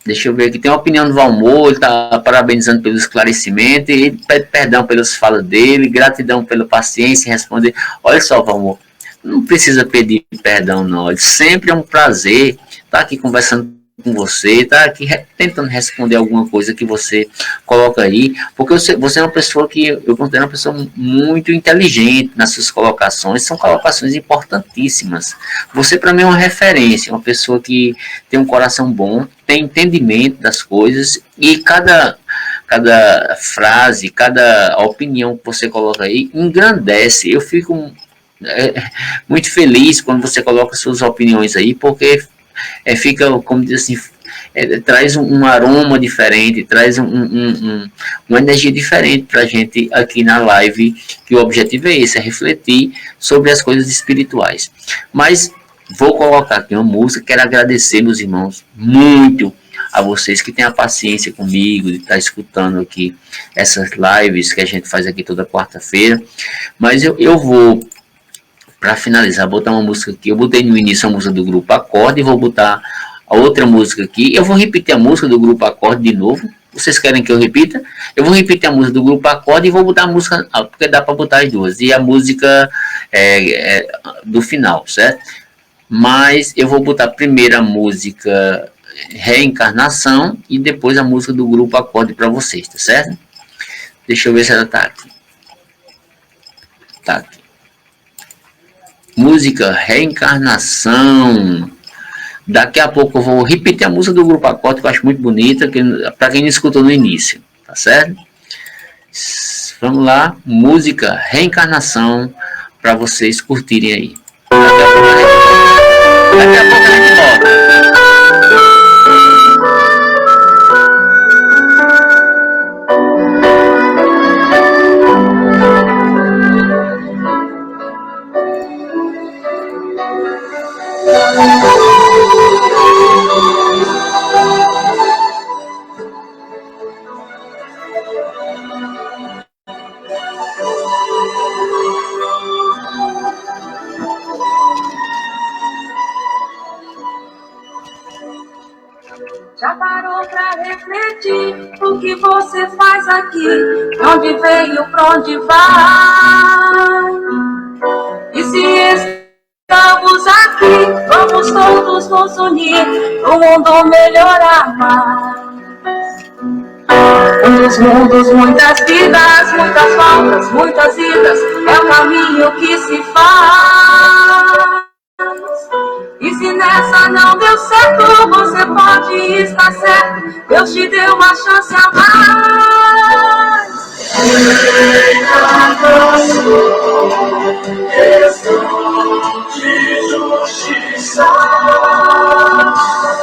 deixa eu ver aqui, tem uma opinião do Valmor, ele está parabenizando pelo esclarecimento, e ele pede perdão pelas falas dele, gratidão pela paciência em responder. Olha só, Valmor, não precisa pedir perdão, não. Sempre é um prazer estar aqui conversando com você, estar aqui tentando responder alguma coisa que você coloca aí, porque você é uma pessoa que eu considero uma pessoa muito inteligente nas suas colocações, são colocações importantíssimas. Você, para mim, é uma referência, uma pessoa que tem um coração bom, tem entendimento das coisas, e cada frase, cada opinião que você coloca aí engrandece. Eu fico muito feliz quando você coloca suas opiniões aí, porque fica, como diz assim, traz um aroma diferente, traz uma energia diferente para a gente aqui na live, que o objetivo é esse, é refletir sobre as coisas espirituais. Mas vou colocar aqui uma música, quero agradecer, meus irmãos, muito a vocês que têm a paciência comigo, de estar escutando aqui essas lives que a gente faz aqui toda quarta-feira. Mas eu vou, para finalizar, botar uma música aqui. Eu botei no início a música do Grupo Acorde e vou botar a outra música aqui. Eu vou repetir a música do Grupo Acorde de novo. Vocês querem que eu repita? Eu vou repetir a música do Grupo Acorde e vou botar a música, porque dá para botar as duas. E a música do final, certo? Mas eu vou botar primeiro a música Reencarnação e depois a música do Grupo Acorde para vocês, tá certo? Deixa eu ver se ela tá aqui. Tá aqui. Música Reencarnação. Daqui a pouco eu vou repetir a música do Grupo Acorde, que eu acho muito bonita, para quem não escutou no início, tá certo? Vamos lá, música Reencarnação, para vocês curtirem aí. Daqui a pouco a gente volta. Já parou pra refletir o que você faz aqui? De onde veio, pra onde vai? E se estamos aqui, vamos todos nos unir pro mundo melhorar mais. Um dos mundos, muitas vidas, muitas voltas, muitas idas, é o caminho que se faz. E se nessa não deu certo, você pode pode estar certo, Deus te deu uma chance a mais. Questão de justiça.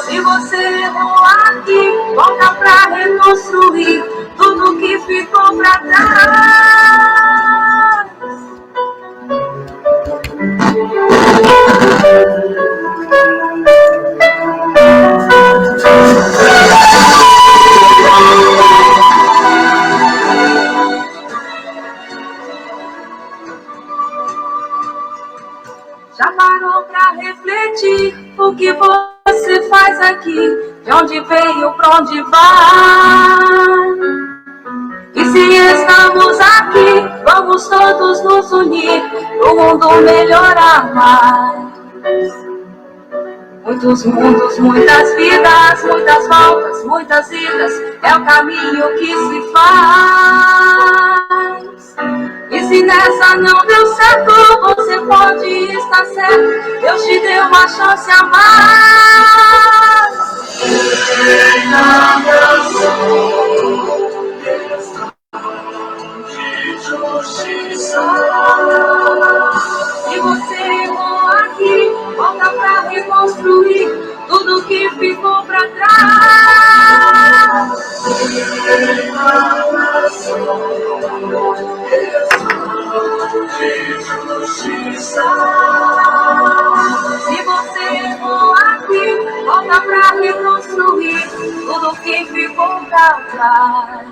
Se você errou aqui, volta pra reconstruir tudo que ficou pra trás. Já parou pra refletir o que você faz aqui? De onde veio, pra onde vai? E se estamos aqui, vamos todos nos unir pro mundo melhorar mais. Muitos mundos, muitas vidas, muitas voltas, muitas idas, é o caminho que se faz. E se nessa não deu certo, você pode estar certo, Deus te deu uma chance a mais. De justiça. Se você errou aqui, volta pra reconstruir tudo que ficou pra trás. De justiça. Se você errou aqui, volta pra reconstruir tudo que ficou pra trás.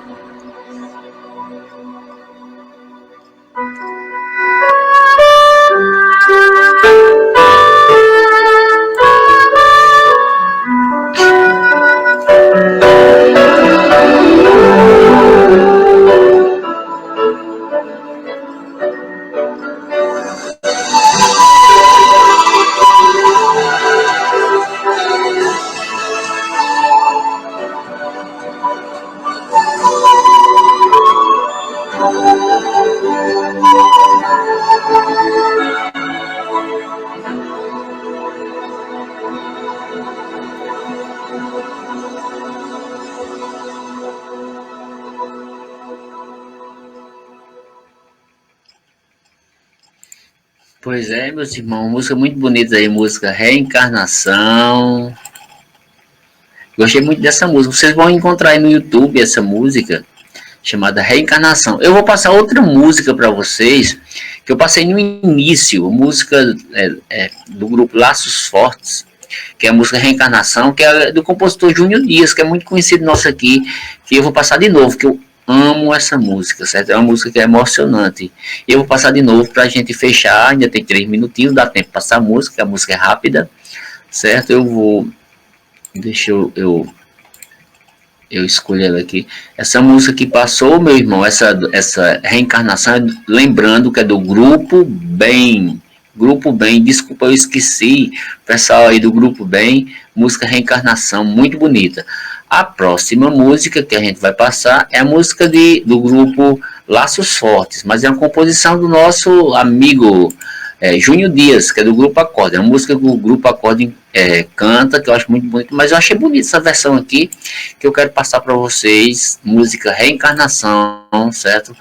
Pois é, meus irmãos, música muito bonita aí, música Reencarnação. Gostei muito dessa música. Vocês vão encontrar aí no YouTube essa música chamada Reencarnação. Eu vou passar outra música para vocês que eu passei no início, música do grupo Laços Fortes, que é a música Reencarnação, que é do compositor Júnior Dias, que é muito conhecido nosso aqui, que eu vou passar de novo, que eu amo essa música, certo? É uma música que é emocionante. Eu vou passar de novo para a gente fechar, ainda tem 3 minutinhos, dá tempo de passar a música é rápida, certo? Eu vou... Deixa eu escolher ela aqui. Essa música que passou, meu irmão, essa Reencarnação, lembrando que é do Grupo Bem. Grupo Bem, desculpa, eu esqueci. Pessoal aí do Grupo Bem, música Reencarnação, muito bonita. A próxima música que a gente vai passar é a música do grupo Laços Fortes, mas é uma composição do nosso amigo Júnior Dias, que é do Grupo Acorde. É uma música que o Grupo Acorde canta, que eu acho muito bonito, mas eu achei bonita essa versão aqui, que eu quero passar para vocês, música Reencarnação, certo?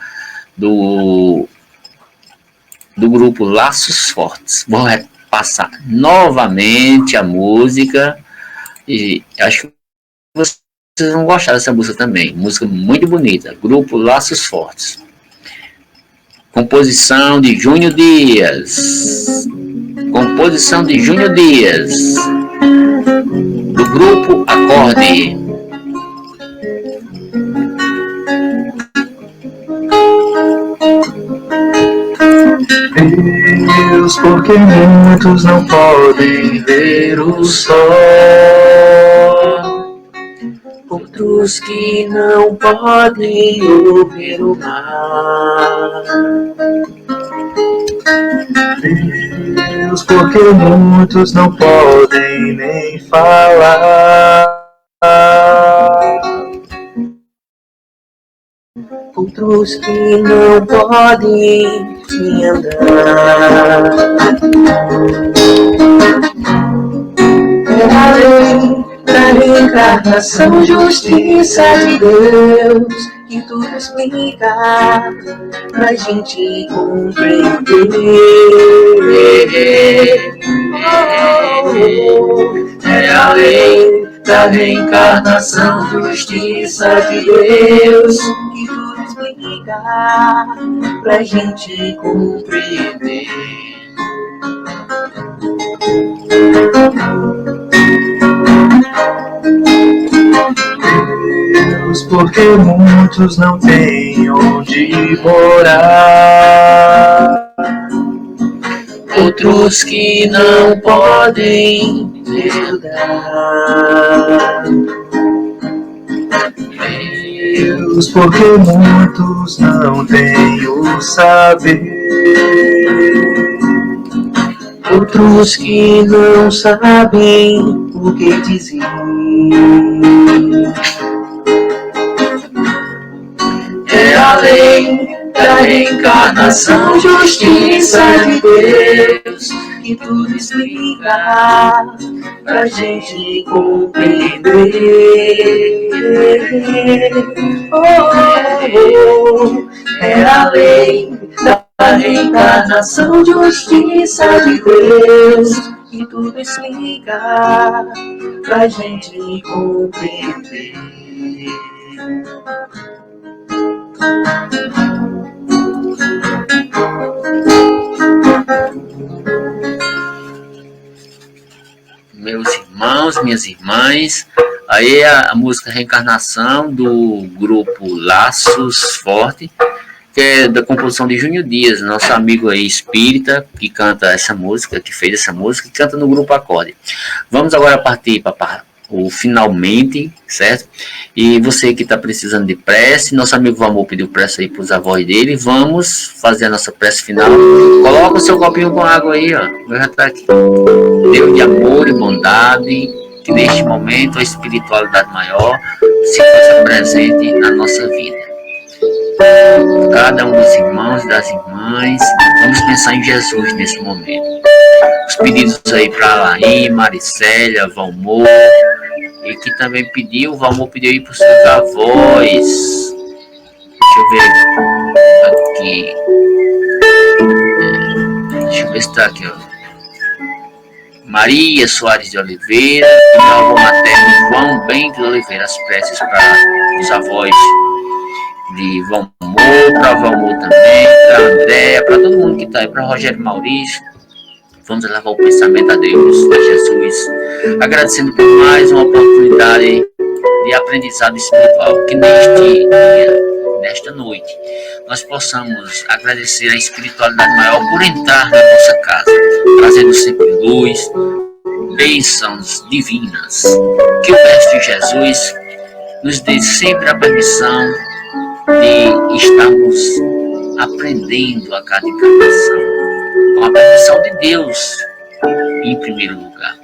Do grupo Laços Fortes. Vou passar novamente a música, e acho que vocês vão gostar dessa música também. Música muito bonita. Grupo Laços Fortes. Composição de Júnior Dias. Composição de Júnior Dias. Do Grupo Acorde. Deus, porque muitos não podem ver o sol, outros que não podem ouvir o mar. Deus, porque muitos não podem nem falar, outros que não podem nem andar. É a lei da reencarnação, justiça de Deus, que tudo explica pra gente compreender. É a lei da reencarnação, justiça de Deus, que tudo explica pra gente compreender. Porque muitos não têm onde morar, Outros que não podem herdar. Deus, porque muitos não têm o saber, Outros que não sabem o que dizer. É a lei da reencarnação, justiça de Deus, que tudo explica pra gente compreender. É a lei da reencarnação, justiça de Deus, que tudo explica pra gente compreender. Meus irmãos, minhas irmãs, aí é a música Reencarnação do grupo Laços Forte, que é da composição de Júnior Dias, nosso amigo aí espírita, que canta essa música, que fez essa música, que canta no grupo Acorde. Vamos agora partir para o finalmente, certo? E você que está precisando de prece, nosso amigo Valmor pediu prece aí para os avós dele, vamos fazer a nossa prece final. Coloca o seu copinho com água aí, ó, eu já tá aqui. Deus de amor e bondade, que neste momento a espiritualidade maior se faça presente na nossa vida. Cada um dos irmãos e das irmãs, vamos pensar em Jesus nesse momento. Os pedidos aí para Alain, Maricélia, Valmor, e que também pediu, o Valmor pediu aí para os seus avós. Deixa eu ver aqui. Deixa eu ver se está aqui, ó. Maria Soares de Oliveira e meu avô materno João Bento de Oliveira. As preces para os avós de Valmor, para Valmor também, para Andréa, para todo mundo que está aí, para Rogério Maurício. Vamos levar o pensamento a Deus, a Jesus, agradecendo por mais uma oportunidade de aprendizado espiritual, que neste dia, nesta noite, nós possamos agradecer a espiritualidade maior por entrar na nossa casa, trazendo sempre luz, bênçãos divinas. Que o Mestre Jesus nos dê sempre a permissão de estarmos aprendendo a cada encarnação, com a permissão de Deus em primeiro lugar,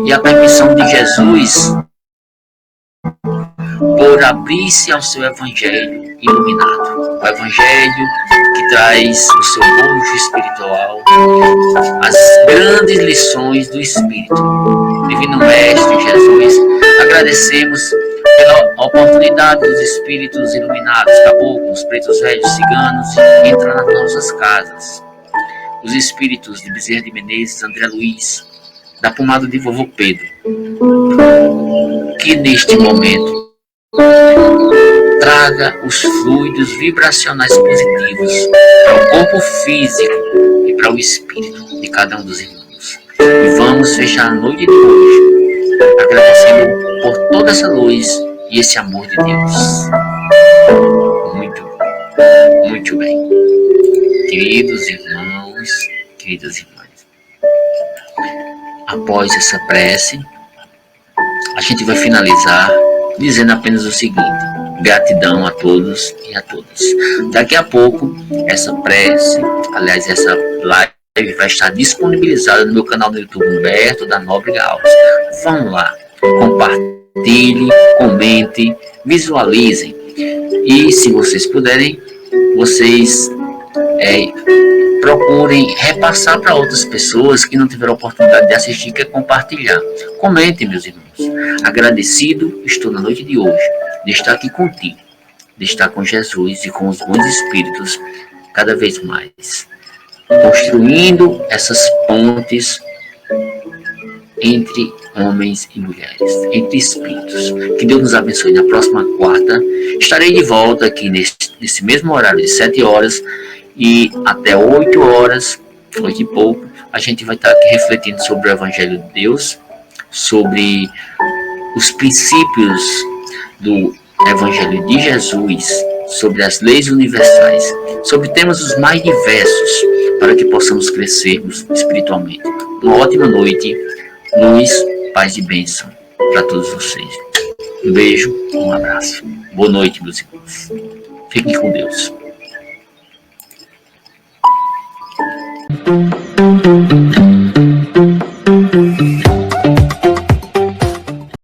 e a permissão de Jesus por abrir-se ao seu Evangelho iluminado, o Evangelho que traz o seu bonjo espiritual, as grandes lições do Espírito. Divino Mestre Jesus, agradecemos pela oportunidade dos espíritos iluminados, caboclos, pretos velhos, ciganos, entrar nas nossas casas. Os espíritos de Bezerra de Menezes, André Luiz, da Pomada de Vovô Pedro, que neste momento traga os fluidos vibracionais positivos para o corpo físico e para o espírito de cada um dos irmãos. E vamos fechar a noite de hoje agradecendo por toda essa luz e esse amor de Deus. Muito bem. Queridos irmãos, queridas irmãs, após essa prece, a gente vai finalizar dizendo apenas o seguinte: gratidão a todos e a todas. Daqui a pouco, essa prece, aliás, essa live vai estar disponibilizada no meu canal do YouTube, Humberto da Nóbrega Alves. Vão lá, compartilhem, comentem, visualizem. E se vocês puderem, vocês procurem repassar para outras pessoas que não tiveram oportunidade de assistir, que é compartilhar. Comentem, meus irmãos. Agradecido estou na noite de hoje de estar aqui contigo, de estar com Jesus e com os bons espíritos cada vez mais, construindo essas pontes entre homens e mulheres, entre espíritos. Que Deus nos abençoe. Na próxima quarta estarei de volta aqui nesse mesmo horário de 7 horas e até 8 horas, 8 e pouco, a gente vai estar aqui refletindo sobre o Evangelho de Deus, sobre os princípios do Evangelho de Jesus, sobre as leis universais, sobre temas os mais diversos, para que possamos crescermos espiritualmente. Uma ótima noite, luz, paz e bênção para todos vocês. Um beijo, um abraço. Boa noite, meus irmãos. Fiquem com Deus.